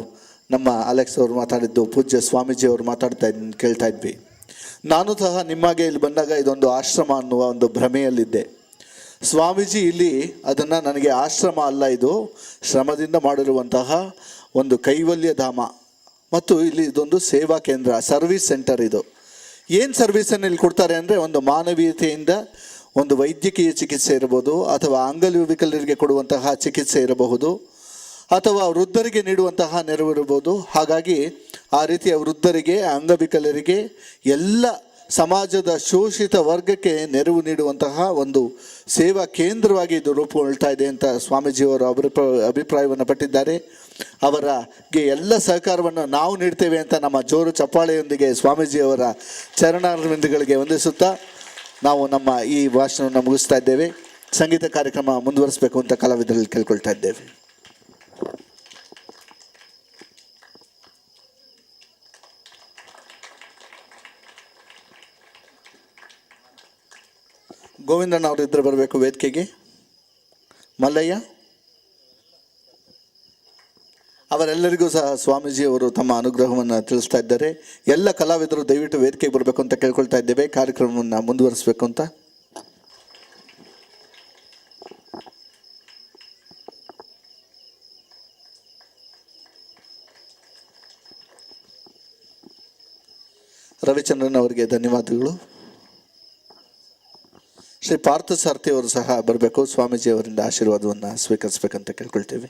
ನಮ್ಮ ಅಲೆಕ್ಸ್ ಅವರು ಮಾತಾಡಿದ್ದು, ಪೂಜ್ಯ ಸ್ವಾಮೀಜಿ ಅವರು ಕೇಳ್ತಾ ಇದ್ವಿ. ನಾನು ಸಹ ನಿಮಗೆ ಇಲ್ಲಿ ಬಂದಾಗ ಇದೊಂದು ಆಶ್ರಮ ಅನ್ನುವ ಒಂದು ಭ್ರಮೆಯಲ್ಲಿದ್ದೆ. ಸ್ವಾಮೀಜಿ ಇಲ್ಲಿ ಅದನ್ನು ನನಗೆ ಆಶ್ರಮ ಅಲ್ಲ, ಇದು ಶ್ರಮದಿಂದ ಮಾಡಿರುವಂತಹ ಒಂದು ಕೈವಲ್ಯ ಧಾಮ ಮತ್ತು ಇಲ್ಲಿ ಇದೊಂದು ಸೇವಾ ಕೇಂದ್ರ, ಸರ್ವಿಸ್ ಸೆಂಟರ್. ಇದು ಏನು ಸರ್ವಿಸನ್ನು ಇಲ್ಲಿ ಕೊಡ್ತಾರೆ ಅಂದರೆ, ಒಂದು ಮಾನವೀಯತೆಯಿಂದ ಒಂದು ವೈದ್ಯಕೀಯ ಚಿಕಿತ್ಸೆ ಇರಬಹುದು, ಅಥವಾ ಅಂಗವಿಕಲರಿಗೆ ಕೊಡುವಂತಹ ಚಿಕಿತ್ಸೆ ಇರಬಹುದು, ಅಥವಾ ವೃದ್ಧರಿಗೆ ನೀಡುವಂತಹ ನೆರವು ಇರಬಹುದು. ಹಾಗಾಗಿ ಆ ರೀತಿಯ ವೃದ್ಧರಿಗೆ, ಅಂಗವಿಕಲರಿಗೆ, ಎಲ್ಲ ಸಮಾಜದ ಶೋಷಿತ ವರ್ಗಕ್ಕೆ ನೆರವು ನೀಡುವಂತಹ ಒಂದು ಸೇವಾ ಕೇಂದ್ರವಾಗಿ ಇದು ರೂಪುಗೊಳ್ತಾ ಇದೆ ಅಂತ ಸ್ವಾಮೀಜಿಯವರು ಅಭಿಪ್ರಾಯವನ್ನು ಪಟ್ಟಿದ್ದಾರೆ. ಅವರಿಗೆ ಎಲ್ಲ ಸಹಕಾರವನ್ನು ನಾವು ನೀಡ್ತೇವೆ ಅಂತ ನಮ್ಮ ಜೋರು ಚಪ್ಪಾಳೆಯೊಂದಿಗೆ ಸ್ವಾಮೀಜಿಯವರ ಚರಣಾರವಿಂದಗಳಿಗೆ ವಂದಿಸುತ್ತಾ ನಾವು ನಮ್ಮ ಈ ಭಾಷಣವನ್ನು ಮುಗಿಸ್ತಾ ಇದ್ದೇವೆ. ಸಂಗೀತ ಕಾರ್ಯಕ್ರಮ ಮುಂದುವರಿಸಬೇಕು ಅಂತ ಕಲಾವಿದರಲ್ಲಿ ಕೇಳ್ಕೊಳ್ತಾ ಇದ್ದೇವೆ. ಗೋವಿಂದಣ್ಣ ಅವರು ಇದ್ರೆ ಬರಬೇಕು ವೇದಿಕೆಗೆ. ಮಲ್ಲಯ್ಯ ಅವರೆಲ್ಲರಿಗೂ ಸಹ ಸ್ವಾಮೀಜಿಯವರು ತಮ್ಮ ಅನುಗ್ರಹವನ್ನು ತಿಳಿಸ್ತಾ ಇದ್ದಾರೆ. ಎಲ್ಲ ಕಲಾವಿದರು ದಯವಿಟ್ಟು ವೇದಿಕೆಗೆ ಬರಬೇಕು ಅಂತ ಕೇಳ್ಕೊಳ್ತಾ ಇದ್ದೇವೆ, ಕಾರ್ಯಕ್ರಮವನ್ನು ಮುಂದುವರಿಸಬೇಕು ಅಂತ. ರವಿಚಂದ್ರನ್ ಅವರಿಗೆ ಧನ್ಯವಾದಗಳು. ಶ್ರೀ ಪಾರ್ಥಸಾರಥಿ ಅವರು ಸಹ ಬರಬೇಕು, ಸ್ವಾಮೀಜಿ ಅವರಿಂದ ಆಶೀರ್ವಾದವನ್ನು ಸ್ವೀಕರಿಸಬೇಕಂತ ಕೇಳ್ಕೊಳ್ತೇವೆ.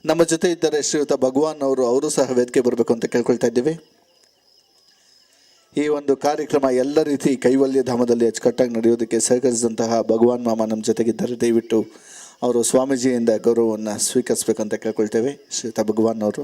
ನಮ್ಮ ಜೊತೆ ಇದ್ದಾರೆ ಶ್ರೀಯುತ ಭಗವಾನ್ ಅವರು ಸಹ ವೇದಿಕೆ ಬರಬೇಕು ಅಂತ ಕೇಳ್ಕೊಳ್ತಾ ಇದ್ದೇವೆ. ಈ ಒಂದು ಕಾರ್ಯಕ್ರಮ ಎಲ್ಲ ರೀತಿ ಕೈವಲ್ಯ ಧಾಮದಲ್ಲಿ ಅಚ್ಚುಕಟ್ಟಾಗಿ ನಡೆಯೋದಕ್ಕೆ ಸಹಕರಿಸಿದಂತಹ ಭಗವಾನ್ ಮಾಮ ನಮ್ಮ ಜೊತೆಗಿದ್ದಾರೆ. ದಯವಿಟ್ಟು ಅವರು ಸ್ವಾಮೀಜಿಯಿಂದ ಗೌರವವನ್ನು ಸ್ವೀಕರಿಸಬೇಕಂತ ಕೇಳ್ಕೊಳ್ತೇವೆ. ಶ್ರೀಯುತ ಭಗವಾನ್ ಅವರು.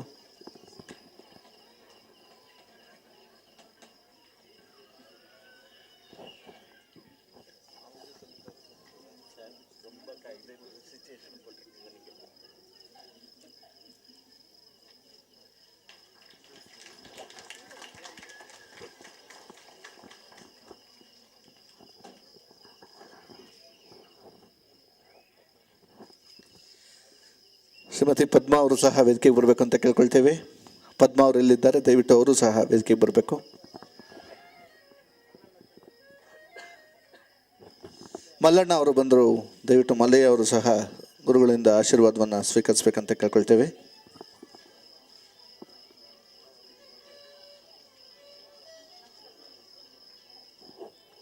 ಶ್ರೀಮತಿ ಪದ್ಮಾ ಅವರು ಸಹ ವೇದಿಕೆಗೆ ಬರಬೇಕು ಅಂತ ಕೇಳ್ಕೊಳ್ತೇವೆ. ಪದ್ಮಾ ಅವರು ಎಲ್ಲಿದ್ದಾರೆ, ದಯವಿಟ್ಟು ಅವರು ಸಹ ವೇದಿಕೆಗೆ ಬರಬೇಕು. ಮಲ್ಲಣ್ಣ ಅವರು ಬಂದರು, ದಯವಿಟ್ಟು ಮಲ್ಲಯ್ಯ ಅವರು ಸಹ ಗುರುಗಳಿಂದ ಆಶೀರ್ವಾದವನ್ನು ಸ್ವೀಕರಿಸಬೇಕಂತ ಕೇಳ್ಕೊಳ್ತೇವೆ.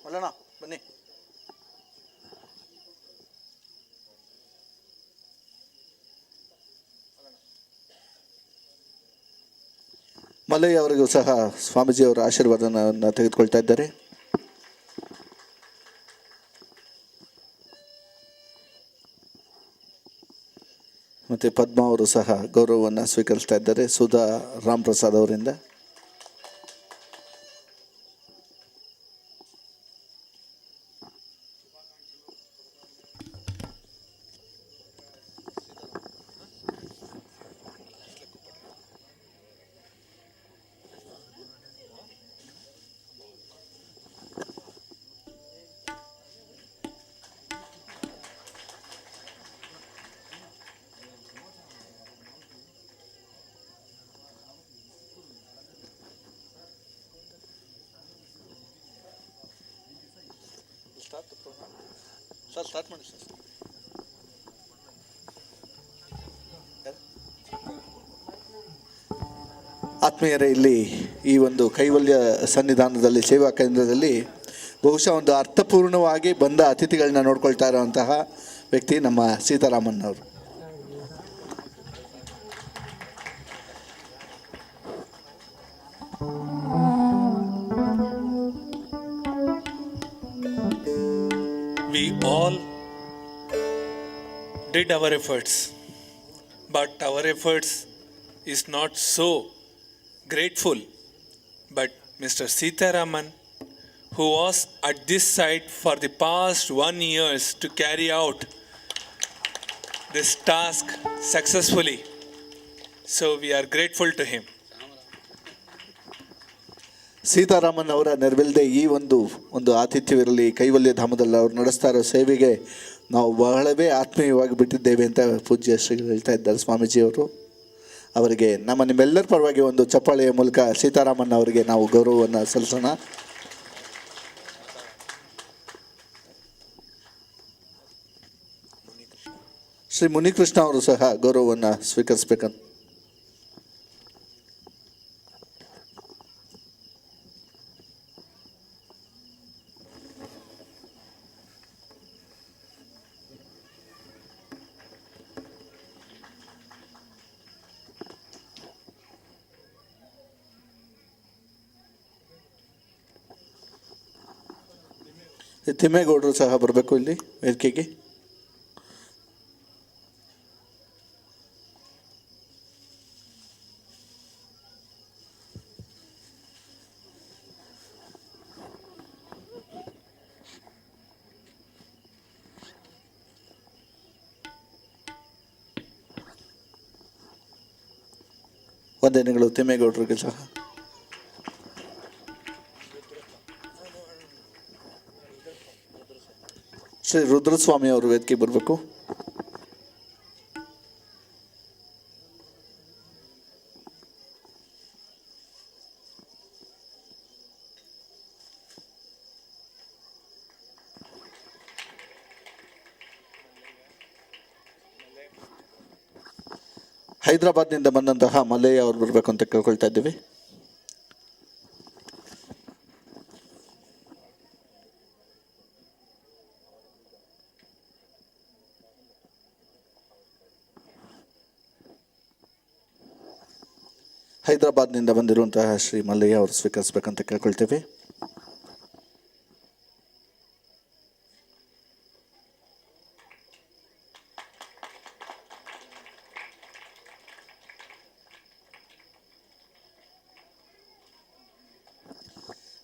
ಮಲ್ಲಣ್ಣ ಬನ್ನಿ. ಮಲ್ಲಯ್ಯ ಅವರಿಗೂ ಸಹ ಸ್ವಾಮೀಜಿಯವರ ಆಶೀರ್ವಾದವನ್ನು ತೆಗೆದುಕೊಳ್ತಾ ಇದ್ದಾರೆ. ಮತ್ತು ಪದ್ಮಾ ಅವರು ಸಹ ಗೌರವವನ್ನು ಸ್ವೀಕರಿಸ್ತಾ ಇದ್ದಾರೆ ಸುಧಾ ರಾಮ್ ಪ್ರಸಾದ್ ಅವರಿಂದ. ಸ್ಟಾರ್ಟ್ ಮಾಡಿ ಸರ್. ಆತ್ಮೀಯರೇ, ಇಲ್ಲಿ ಈ ಒಂದು ಕೈವಲ್ಯ ಸನ್ನಿಧಾನದಲ್ಲಿ ಸೇವಾ ಕೇಂದ್ರದಲ್ಲಿ ಬಹುಶಃ ಒಂದು ಅರ್ಥಪೂರ್ಣವಾಗಿ ಬಂದ ಅತಿಥಿಗಳನ್ನ ನೋಡ್ಕೊಳ್ತಾ ಇರುವಂತಹ ವ್ಯಕ್ತಿ ನಮ್ಮ ಸೀತಾರಾಮನ್ ಅವರು. We all did our efforts, but our efforts is not so grateful. But Mr. Sitaraman, who was at this site for the past 1 year to carry out this task successfully, so we are grateful to him. Sitharaman ಅವರ ನೆರವಿಲ್ಲದೆ ಈ ಒಂದು ಆತಿಥ್ಯವಿರಲಿ, ಕೈವಲ್ಯ ಧಾಮದಲ್ಲಿ ಅವರು ನಡೆಸ್ತಾ ಇರೋ ಸೇವೆಗೆ ನಾವು ಬಹಳವೇ ಆತ್ಮೀಯವಾಗಿ ಬಿಟ್ಟಿದ್ದೇವೆ ಅಂತ ಪೂಜ್ಯ ಶ್ರೀಗಳು ಹೇಳ್ತಾ ಇದ್ದಾರೆ ಸ್ವಾಮೀಜಿಯವರು. ಅವರಿಗೆ ನಿಮ್ಮೆಲ್ಲರ ಪರವಾಗಿ ಒಂದು ಚಪ್ಪಾಳೆಯ ಮೂಲಕ ಸೀತಾರಾಮನ್ ಅವರಿಗೆ ನಾವು ಗೌರವವನ್ನು ಸಲ್ಲಿಸೋಣ. ಶ್ರೀ ಮುನಿಕೃಷ್ಣ ಅವರು ಸಹ ಗೌರವವನ್ನು ಸ್ವೀಕರಿಸಬೇಕಂತ. ತಿಮ್ಮೇಗೌಡರು ಸಹ ಬರಬೇಕು ಇಲ್ಲಿ ವೇದಿಕೆಗೆ. ವಂದನೆಗಳು ತಿಮ್ಮೇಗೌಡರಿಗೆ ಸಹ. ಶ್ರೀ ರುದ್ರಸ್ವಾಮಿ ಅವರು ವೇದಿಕೆ ಬರಬೇಕು. ಹೈದರಾಬಾದ್ನಿಂದ ಬಂದಂತಹ ಮಲ್ಲಯ್ಯ ಅವರು ಬರಬೇಕು ಅಂತ ಕೇಳ್ಕೊಳ್ತಾ ಇದ್ದೀವಿ. ಹೈದರಾಬಾದ್ನಿಂದ ಬಂದಿರುವಂತಹ ಶ್ರೀ ಮಲ್ಲಯ್ಯ ಅವರು ಸ್ವೀಕರಿಸಬೇಕಂತ ಕೇಳ್ಕೊಳ್ತೇವೆ.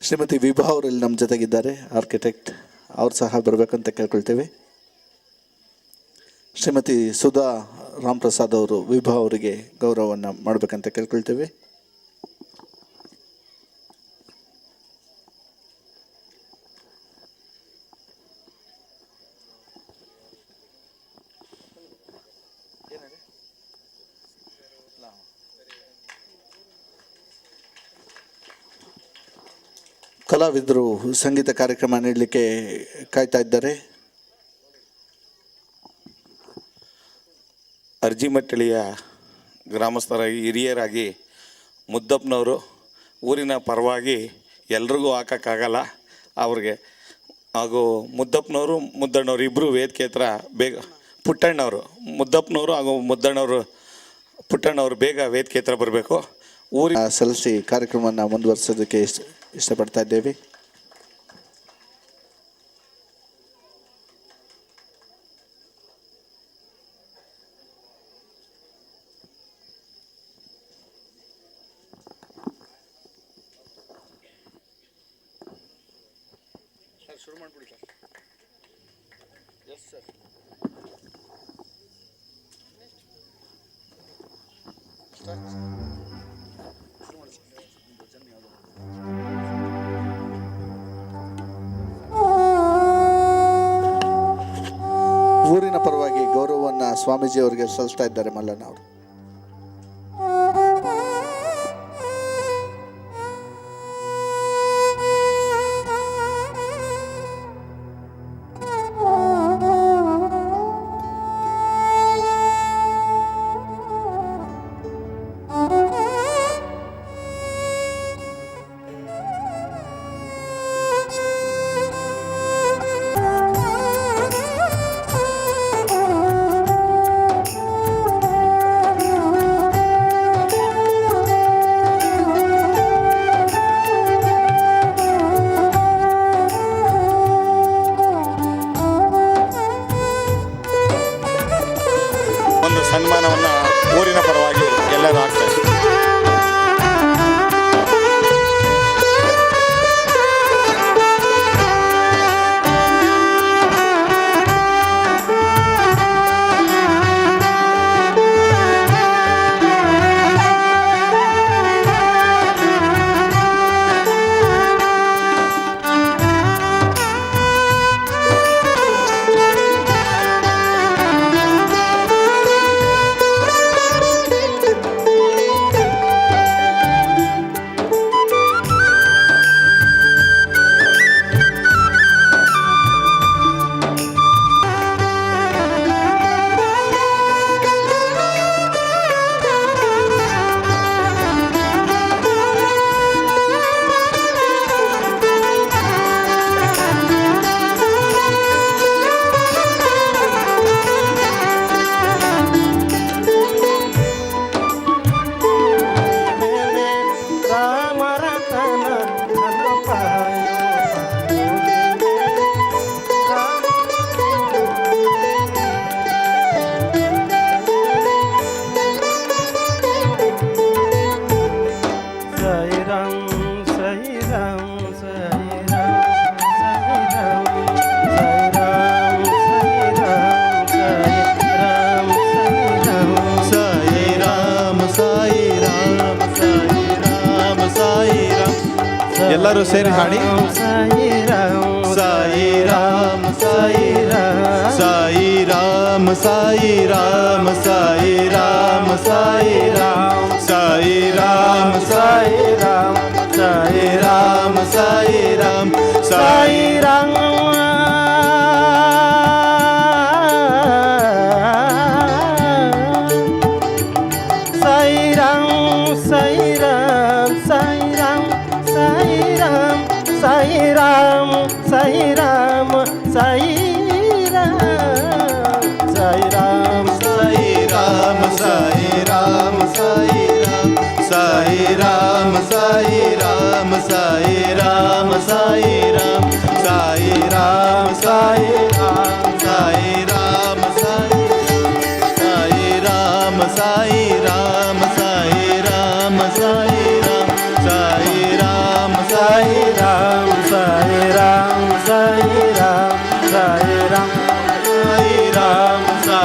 ಶ್ರೀಮತಿ ವಿಭಾ ಅವರಲ್ಲಿ ನಮ್ಮ ಜೊತೆಗಿದ್ದಾರೆ, ಆರ್ಕಿಟೆಕ್ಟ್, ಅವ್ರು ಸಹ ಬರಬೇಕಂತ ಕೇಳ್ಕೊಳ್ತೇವೆ. ಶ್ರೀಮತಿ ಸುಧಾ ರಾಮ್ ಪ್ರಸಾದ್ ಅವರು ವಿಭಾ ಅವರಿಗೆ ಗೌರವವನ್ನು ಮಾಡಬೇಕಂತ ಕೇಳ್ಕೊಳ್ತೇವೆ. ಕಲಾವಿದರು ಸಂಗೀತ ಕಾರ್ಯಕ್ರಮ ನೀಡಲಿಕ್ಕೆ ಕಾಯ್ತಾ ಇದ್ದಾರೆ. ಅರ್ಜಿಮಟ್ಟಳಿಯ ಗ್ರಾಮಸ್ಥರ ಹಿರಿಯರಾಗಿ ಮುದ್ದಪ್ಪನವರು ಊರಿನ ಪರವಾಗಿ ಎಲ್ರಿಗೂ ಹಾಕೋಕ್ಕಾಗಲ್ಲ ಅವ್ರಿಗೆ, ಹಾಗೂ ಮುದ್ದಪ್ಪನವರು ಮುದ್ದಣ್ಣವರು ಇಬ್ಬರು ವೇದಿಕೆ ಹತ್ರ ಬೇಗ ಪುಟ್ಟಣ್ಣವರು ಮುದ್ದಪ್ಪನವರು ಹಾಗೂ ಪುಟ್ಟಣ್ಣವರು ಬೇಗ ವೇದಿಕೆ ಹತ್ರ ಬರಬೇಕು. ಊರಿನ ಸಲ್ಲಿಸಿ ಕಾರ್ಯಕ್ರಮವನ್ನು ಮುಂದುವರಿಸೋದಕ್ಕೆ ಇಷ್ಟಪಡ್ತಾ ಇದ್ದೇವೆ. ಶುರು ಮಾಡಿಬಿಡಿ ಸರ್. Yes sir. ಊರಿನ ಪರವಾಗಿ ಗೌರವವನ್ನು ಸ್ವಾಮೀಜಿ ಅವರಿಗೆ ಸಲ್ಲಿಸ್ತಾ ಇದ್ದಾರೆ ಮಲ್ಲಣ್ಣ ಅವರು. ಒಂದು ಸನ್ಮಾನವನ್ನು ಊರಿನ ಪರವಾಗಿ ಎಲ್ಲರೂ ಆಗ್ತಾರೆ. ಎಲ್ಲರೂ ಸೇರಿ ಹಾಡಿ. Sai Rama Sai Rama Sai Rama Sai Rama Sai Rama Sai Rama Sai Rama Sai Rama Sai Rama Sai Rama Sai Rama Sai Ram, Sai Ram, Sai Ram, Sai Ram, Sai Ram, Sai Ram, Sai Ram, Sai Ram, Sai Ram, Sai Ram, Sai Ram, Sai Ram, Sai Ram, Sai Ram, Sai Ram, Sai Ram, Sai Ram, Sai Ram, Sai Ram, Sai Ram. Sai Ram, Sai Ram, Sai Ram, Sai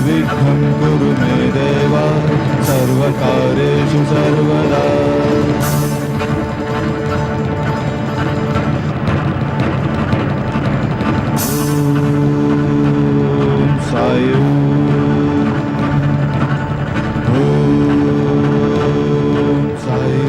निर्विघ्नं कुरु मे देव सर्वकार्येषु सर्वदा ॐ साई ॐ साई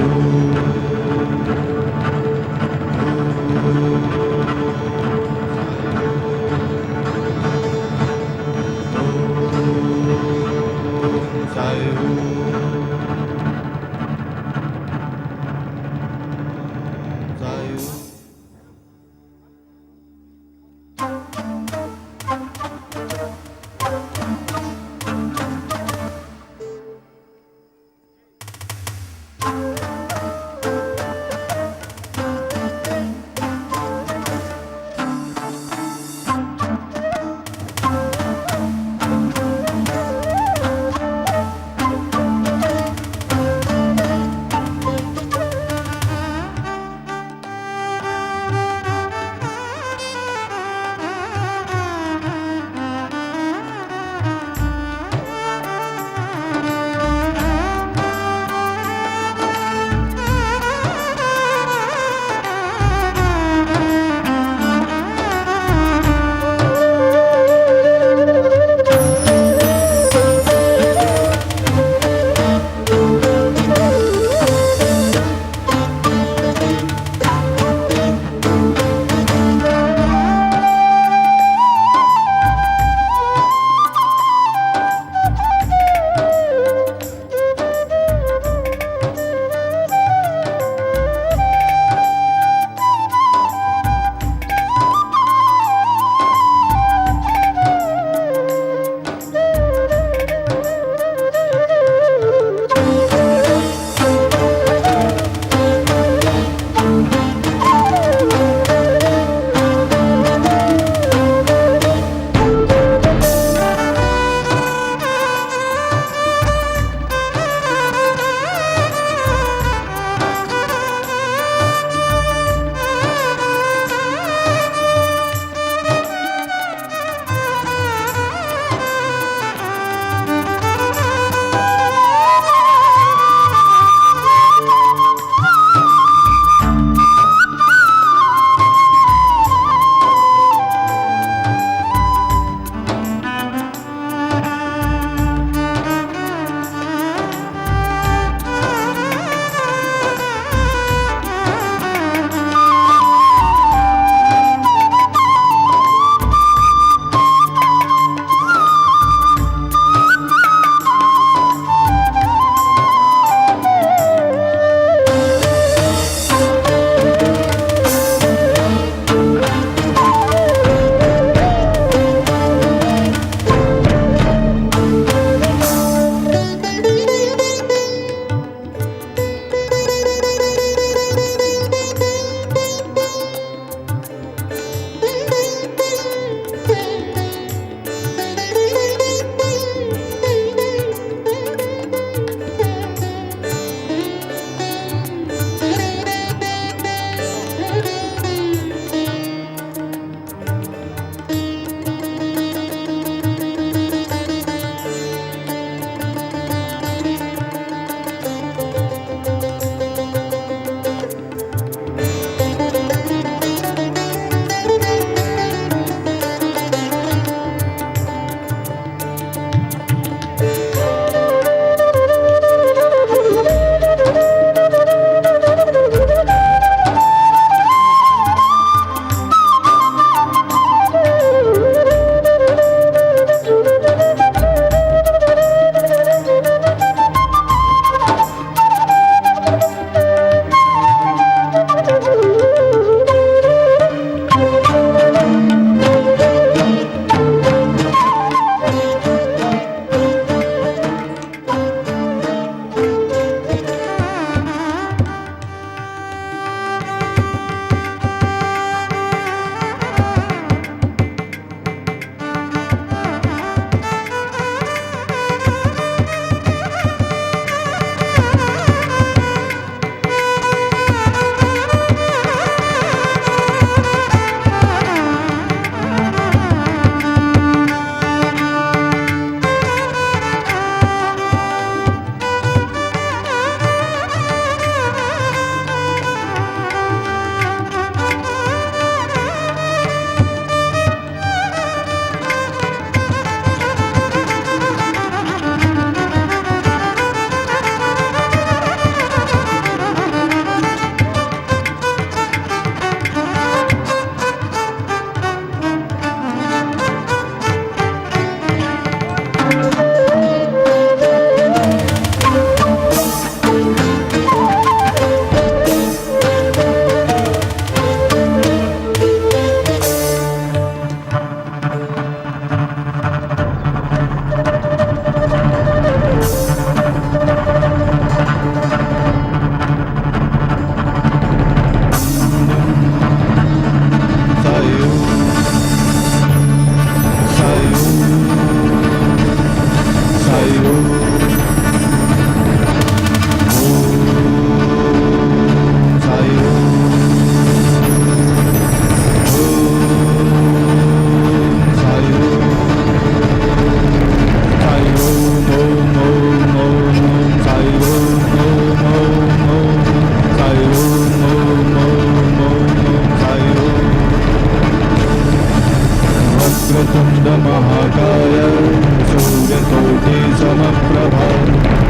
समप्रभा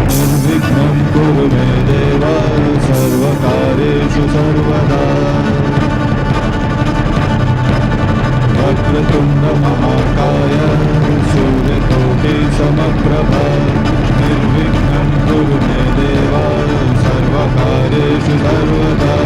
निर्विघ्नं कुरु मे देव सर्वकार्येषु सर्वदा वक्रतुण्ड महाकाय सूर्यकोटि समप्रभा निर्विघ्नं कुरु मे देव सर्वकार्येषु सर्वदा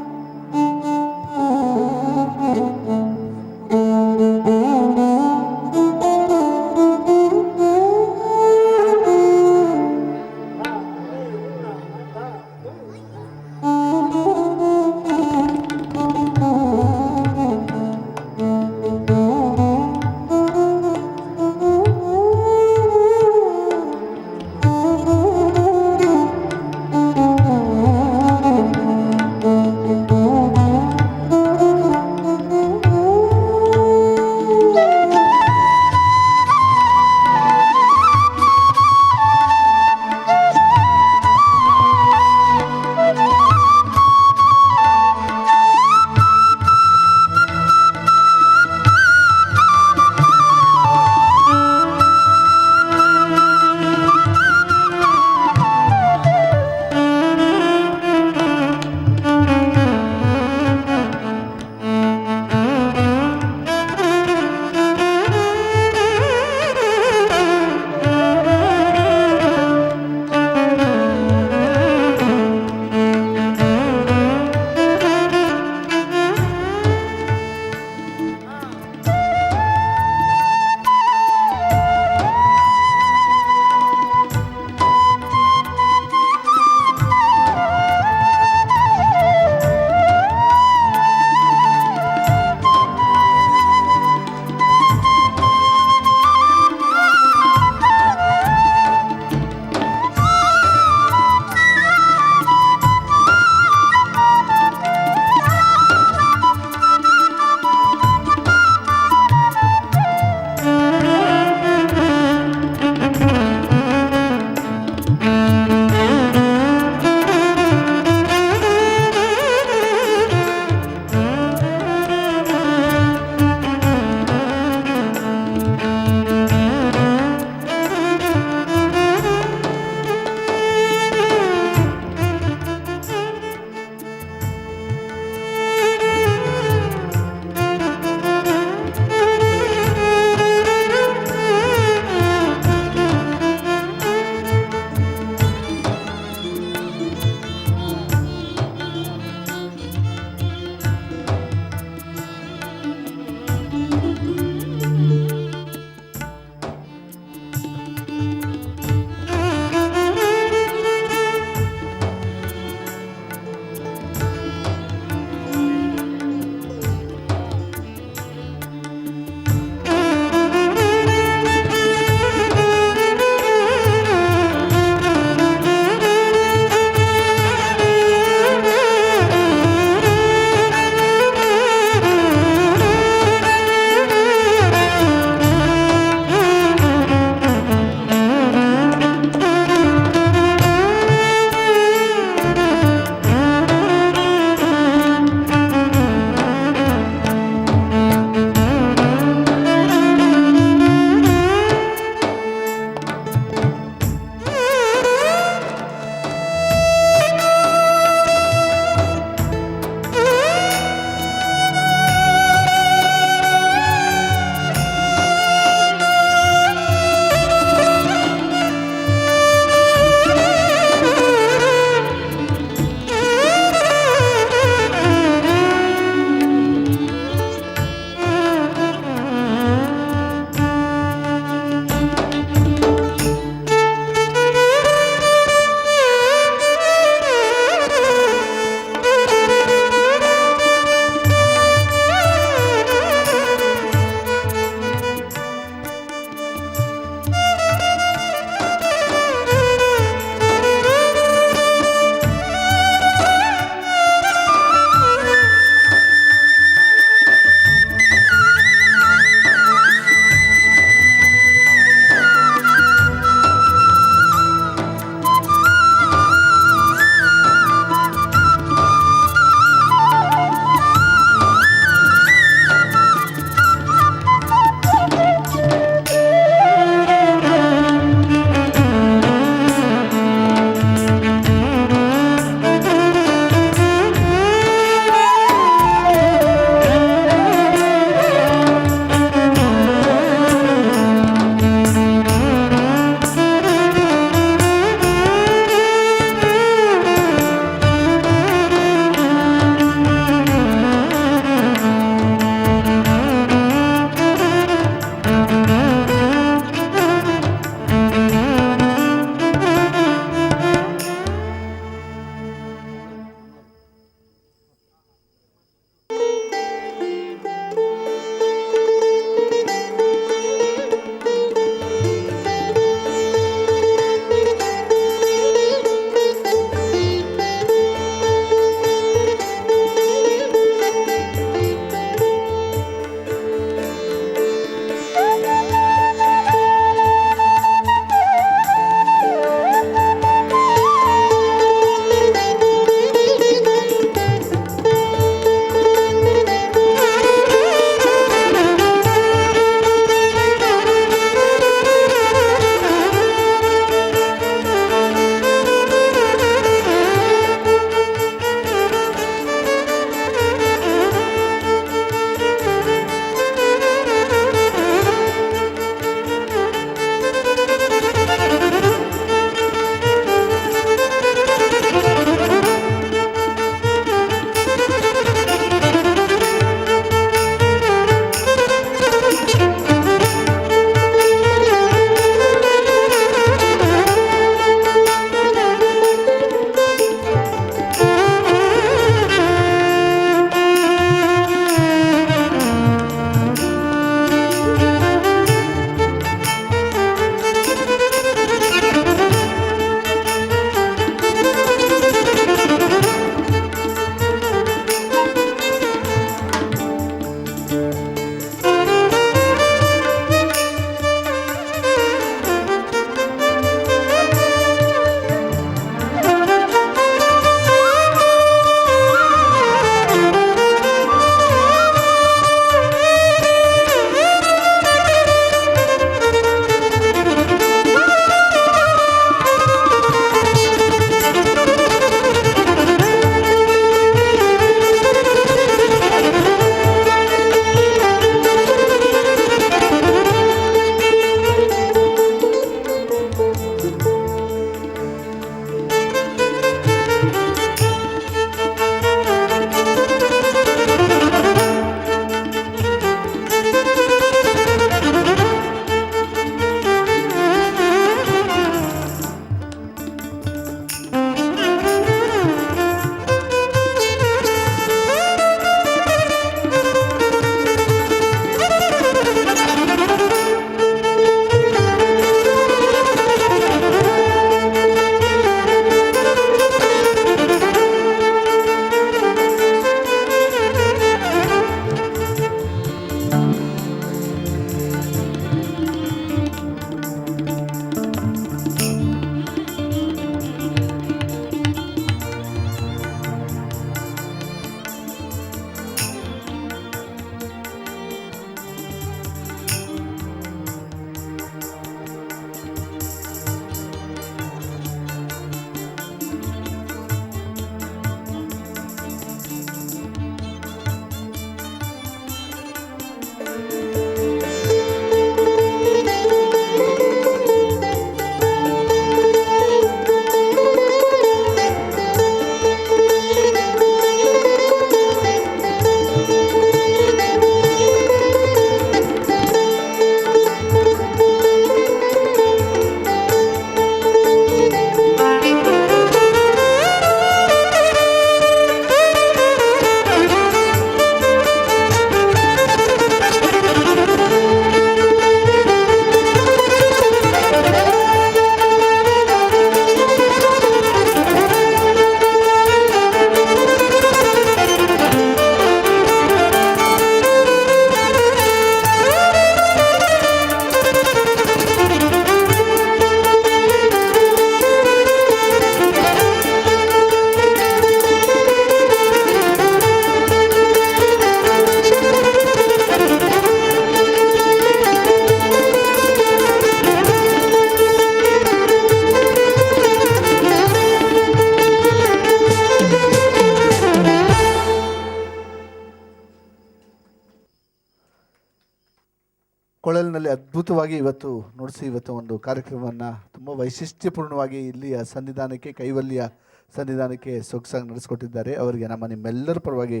ಕೊಳಲಿನಲ್ಲಿ ಅದ್ಭುತವಾಗಿ ಇವತ್ತು ನುಡಿಸಿ ಇವತ್ತು ಒಂದು ಕಾರ್ಯಕ್ರಮವನ್ನು ತುಂಬ ವೈಶಿಷ್ಟ್ಯಪೂರ್ಣವಾಗಿ ಇಲ್ಲಿಯ ಸನ್ನಿಧಾನಕ್ಕೆ ಕೈವಲ್ಯ ಸನ್ನಿಧಾನಕ್ಕೆ ಸೊಗಸಾಗಿ ನಡೆಸಿಕೊಟ್ಟಿದ್ದಾರೆ. ಅವರಿಗೆ ನಮ್ಮ ನಿಮ್ಮೆಲ್ಲರ ಪರವಾಗಿ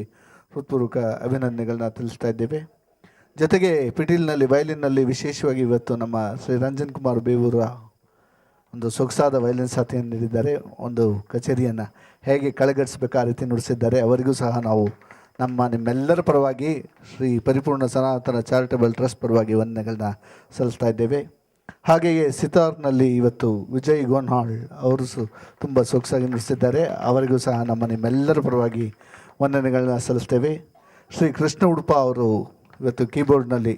ಹೃತ್ಪೂರ್ವಕ ಅಭಿನಂದನೆಗಳನ್ನ ತಿಳಿಸ್ತಾ ಇದ್ದೇವೆ. ಜೊತೆಗೆ ಪಿಟೀಲ್ನಲ್ಲಿ ವಯಲಿನ್ನಲ್ಲಿ ವಿಶೇಷವಾಗಿ ಇವತ್ತು ನಮ್ಮ ಶ್ರೀ ರಂಜನ್ ಕುಮಾರ್ ಬೇವೂರ ಒಂದು ಸೊಗಸಾದ ವಯಲಿನ್ ಸಾಥಿಯನ್ನು ನೀಡಿದ್ದಾರೆ. ಒಂದು ಕಚೇರಿಯನ್ನು ಹೇಗೆ ಕಳೆಗಟ್ಟಿಸಬೇಕು ಆ ರೀತಿ ನುಡಿಸಿದ್ದಾರೆ. ಅವರಿಗೂ ಸಹ ನಾವು ನಮ್ಮ ನಿಮ್ಮೆಲ್ಲರ ಪರವಾಗಿ ಶ್ರೀ ಪರಿಪೂರ್ಣ ಸನಾತನ ಚಾರಿಟಬಲ್ ಟ್ರಸ್ಟ್ ಪರವಾಗಿ ವಂದನೆಗಳನ್ನ ಸಲ್ಲಿಸ್ತಾ ಇದ್ದೇವೆ. ಹಾಗೆಯೇ ಸಿತಾರ್ನಲ್ಲಿ ಇವತ್ತು ವಿಜಯ್ ಗೋನ್ಹಾಳ್ ಅವರು ತುಂಬ ಸೊಗಸಾಗಿ ನುಡಿಸಿದ್ದಾರೆ. ಅವರಿಗೂ ಸಹ ನಮ್ಮ ನಿಮ್ಮೆಲ್ಲರ ಪರವಾಗಿ ವಂದನೆಗಳನ್ನ ಸಲ್ಲಿಸ್ತೇವೆ. ಶ್ರೀ ಕೃಷ್ಣ ಉಡುಪ ಅವರು ಇವತ್ತು ಕೀಬೋರ್ಡ್ನಲ್ಲಿ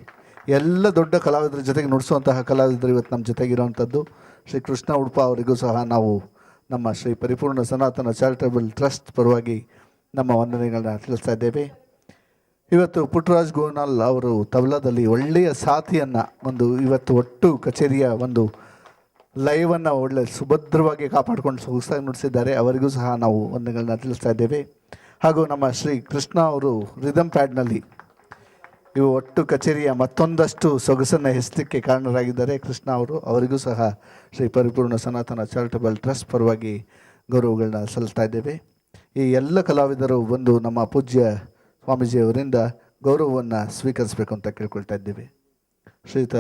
ಎಲ್ಲ ದೊಡ್ಡ ಕಲಾವಿದರ ಜೊತೆಗೆ ನುಡಿಸುವಂತಹ ಕಲಾವಿದರು ಇವತ್ತು ನಮ್ಮ ಜೊತೆಗಿರುವಂಥದ್ದು. ಶ್ರೀ ಕೃಷ್ಣ ಉಡುಪ ಅವರಿಗೂ ಸಹ ನಾವು ನಮ್ಮ ಶ್ರೀ ಪರಿಪೂರ್ಣ ಸನಾತನ ಚಾರಿಟಬಲ್ ಟ್ರಸ್ಟ್ ಪರವಾಗಿ ನಮ್ಮ ವಂದನೆಗಳನ್ನ ತಿಳಿಸ್ತಾ ಇದ್ದೇವೆ. ಇವತ್ತು ಪುಟ್ಟರಾಜ್ ಗೋನಾಲ್ ಅವರು ತಬಲಾದಲ್ಲಿ ಒಳ್ಳೆಯ ಸಾಥಿಯನ್ನು ಒಂದು ಇವತ್ತು ಒಟ್ಟು ಕಚೇರಿಯ ಒಂದು ಲೈವನ್ನು ಒಳ್ಳೆ ಸುಭದ್ರವಾಗಿ ಕಾಪಾಡಿಕೊಂಡು ಸೊಗಸಾಗಿ ನುಡಿಸಿದ್ದಾರೆ. ಅವರಿಗೂ ಸಹ ನಾವು ವಂದನೆಗಳನ್ನ ತಿಳಿಸ್ತಾ ಇದ್ದೇವೆ. ಹಾಗೂ ನಮ್ಮ ಶ್ರೀ ಕೃಷ್ಣ ಅವರು ರಿದಮ್ ಪ್ಯಾಡ್ನಲ್ಲಿ ಇವು ಒಟ್ಟು ಕಚೇರಿಯ ಮತ್ತೊಂದಷ್ಟು ಸೊಗಸನ್ನು ಹೆಸಲಿಕ್ಕೆ ಕಾರಣರಾಗಿದ್ದಾರೆ ಕೃಷ್ಣ ಅವರು. ಅವರಿಗೂ ಸಹ ಶ್ರೀ ಪರಿಪೂರ್ಣ ಸನಾತನ ಚಾರಿಟಬಲ್ ಟ್ರಸ್ಟ್ ಪರವಾಗಿ ಗೌರವಗಳನ್ನ ಸಲ್ಲಿಸ್ತಾ ಇದ್ದೇವೆ. ಈ ಎಲ್ಲ ಕಲಾವಿದರು ಬಂದು ನಮ್ಮ ಪೂಜ್ಯ ಸ್ವಾಮೀಜಿಯವರಿಂದ ಗೌರವವನ್ನು ಸ್ವೀಕರಿಸಬೇಕು ಅಂತ ಕೇಳ್ಕೊಳ್ತಾ ಇದ್ದೇವೆ. Shriyuta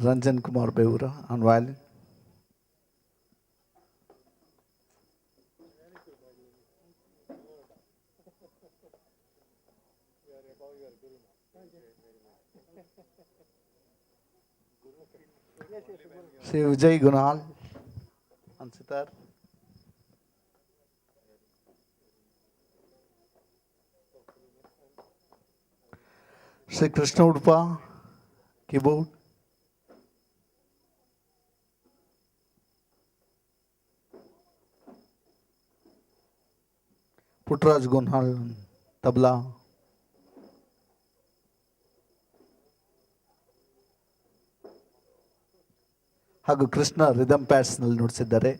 Ranjan Kumar Bevoor on violin, Shri Vijay Gunal on sitar, Shri Krishna Udupa keyboard, Puttaraj Gonhal tabla, ಹಾಗೂ ಕೃಷ್ಣ ರಿದಮ್ ಪ್ಯಾಡ್ಸ್ನಲ್ಲಿ ನುಡಿಸಿದ್ದಾರೆ.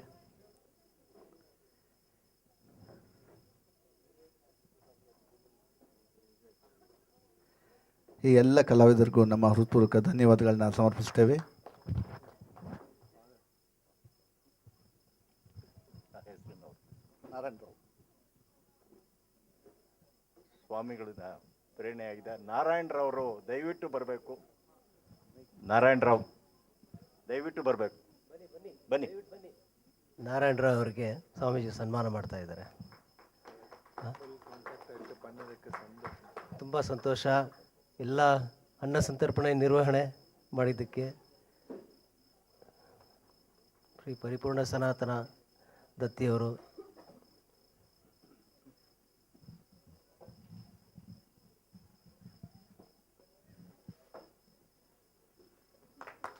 ಈ ಎಲ್ಲ ಕಲಾವಿದರಿಗೂ ನಮ್ಮ ಹೃತ್ಪೂರ್ವಕ ಧನ್ಯವಾದಗಳನ್ನ ಸಮರ್ಪಿಸ್ತೇವೆ. ಸ್ವಾಮಿಗಳಿಂದ ಪ್ರೇರಣೆಯಾಗಿದೆ. ನಾರಾಯಣರಾವರು ದಯವಿಟ್ಟು ಬರಬೇಕು. ನಾರಾಯಣರಾವ್ ದಯವಿಟ್ಟು ಬರಬೇಕು. ಬನ್ನಿ. ನಾರಾಯಣರಾವ್ ಅವರಿಗೆ ಸ್ವಾಮೀಜಿ ಸನ್ಮಾನ ಮಾಡ್ತಾ ಇದ್ದಾರೆ. ತುಂಬ ಸಂತೋಷ. ಎಲ್ಲ ಅನ್ನ ಸಂತರ್ಪಣೆ ನಿರ್ವಹಣೆ ಮಾಡಿದ್ದಕ್ಕೆ ಶ್ರೀ ಪರಿಪೂರ್ಣ ಸನಾತನ ದತ್ತಿಯವರು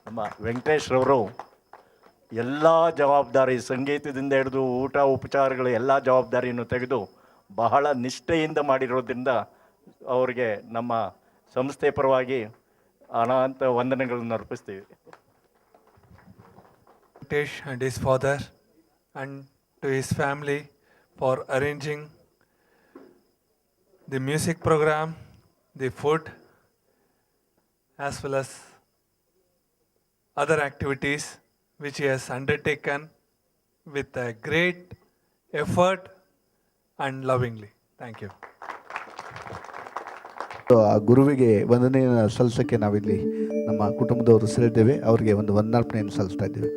ನಮ್ಮ ವೆಂಕಟೇಶ್ರವರು ಎಲ್ಲ ಜವಾಬ್ದಾರಿ, ಸಂಗೀತದಿಂದ ಹಿಡಿದು ಊಟ ಉಪಚಾರಗಳು ಎಲ್ಲ ಜವಾಬ್ದಾರಿಯನ್ನು ತೆಗೆದು ಬಹಳ ನಿಷ್ಠೆಯಿಂದ ಮಾಡಿರೋದ್ರಿಂದ ಅವರಿಗೆ ನಮ್ಮ ಸಂಸ್ಥೆ ಪರವಾಗಿ ಅನಂತ ವಂದನೆಗಳನ್ನು ಅರ್ಪಿಸ್ತೀವಿ. Venkatesh and his father and to his family for arranging the music program, the food, as well as other activities which he has undertaken with a great effort and lovingly. Thank you. ಆ ಗುರುವಿಗೆ ವಂದನೆಯನ್ನು ಸಲ್ಲಿಸೋಕ್ಕೆ ನಾವಿಲ್ಲಿ ನಮ್ಮ ಕುಟುಂಬದವರು ಸೇರಿದ್ದೇವೆ. ಅವರಿಗೆ ಒಂದು ವಂದನಾರ್ಪಣೆಯನ್ನು ಸಲ್ಲಿಸ್ತಾ ಇದ್ದೇವೆ.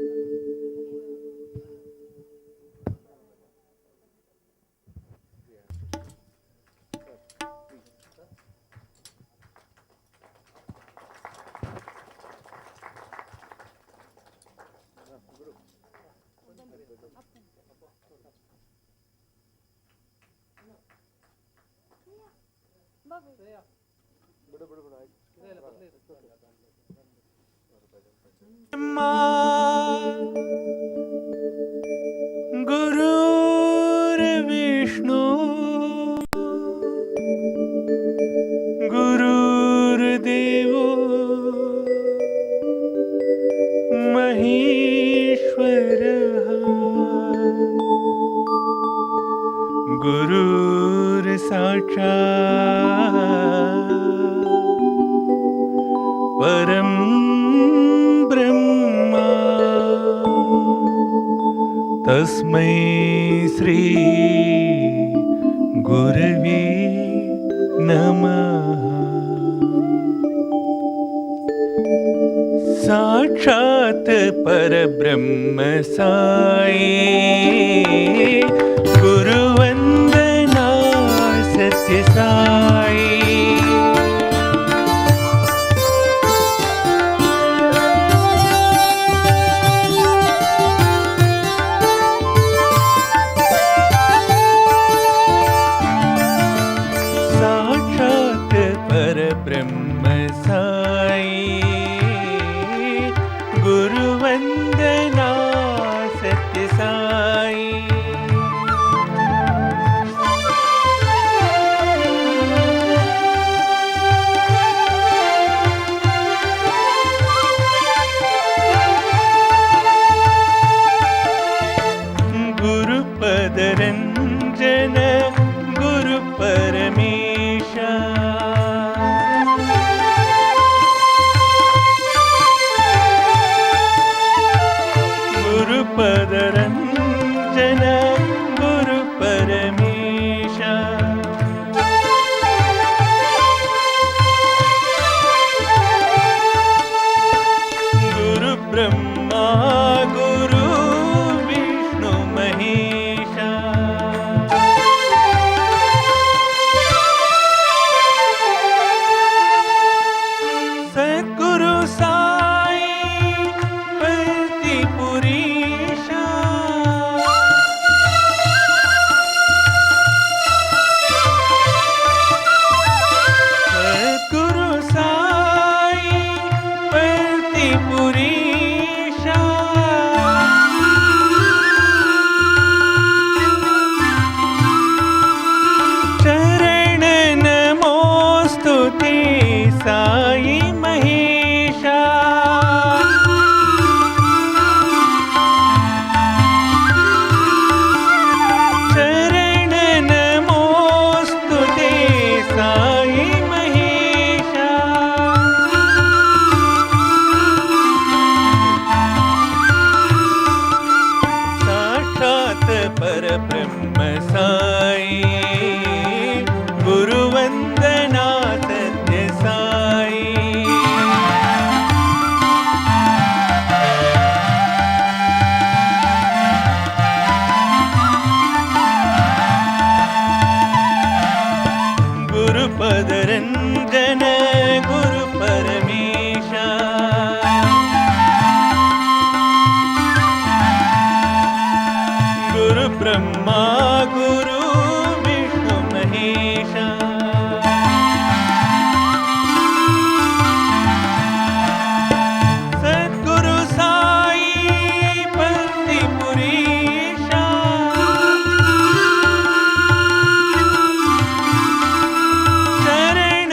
गुरुर्विष्णु गुरुर्देवो महेश्वरः गुरुर्साक्षात् साक्षात् परं ब्रह्मा तस्मै श्री गुरवे नमः। साक्षात् परब्रह्म साई गुरुवंदना सत्य साई। साक्षात् परब्रह्म साई गुरुवंदना सत्य साई। गुरुपदरंजन गुरु परमेश गुरुपदरंजन गुरु परमेश। गुरु ब्रह्मा गुरु विष्णु महेश। सद्गुरु साई पतिपुरीश। सद्गुरु साई पतिपुरीश। चरण नमोस्तुते साई महेशा। चरण नमोस्तुते साई महेशा। साक्षात् परब्रह्म साई गुरुवंदना सत्य साई। गुरुपदरंजन गुरु परमेश। गुरु ब्रह्मा गुरु विष्णु महेश। सद्गुरु साई पतिपुरीश। चरण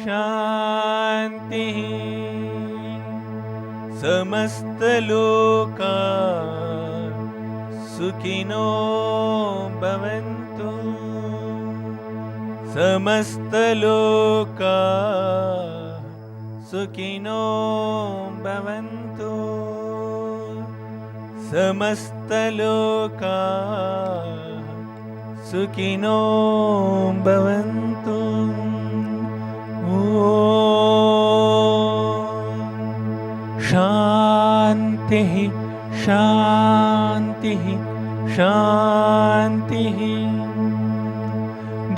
शान्तिः समस्तलोका सुखिनो भवन्तु समस्तलोका सुखिनो भवन्तु समस्तलोका सुखिनो भवन्तु ॐ शान्तिः शान्तिः शान्तिः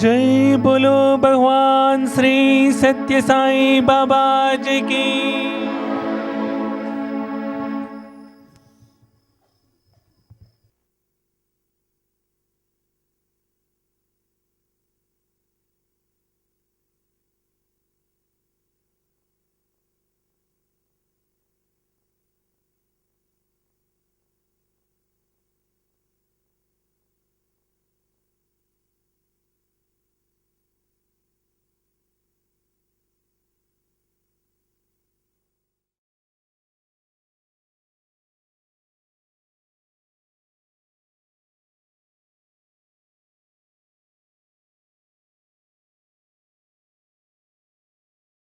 जय बोलो भगवान श्री सत्य साई बाबा जी की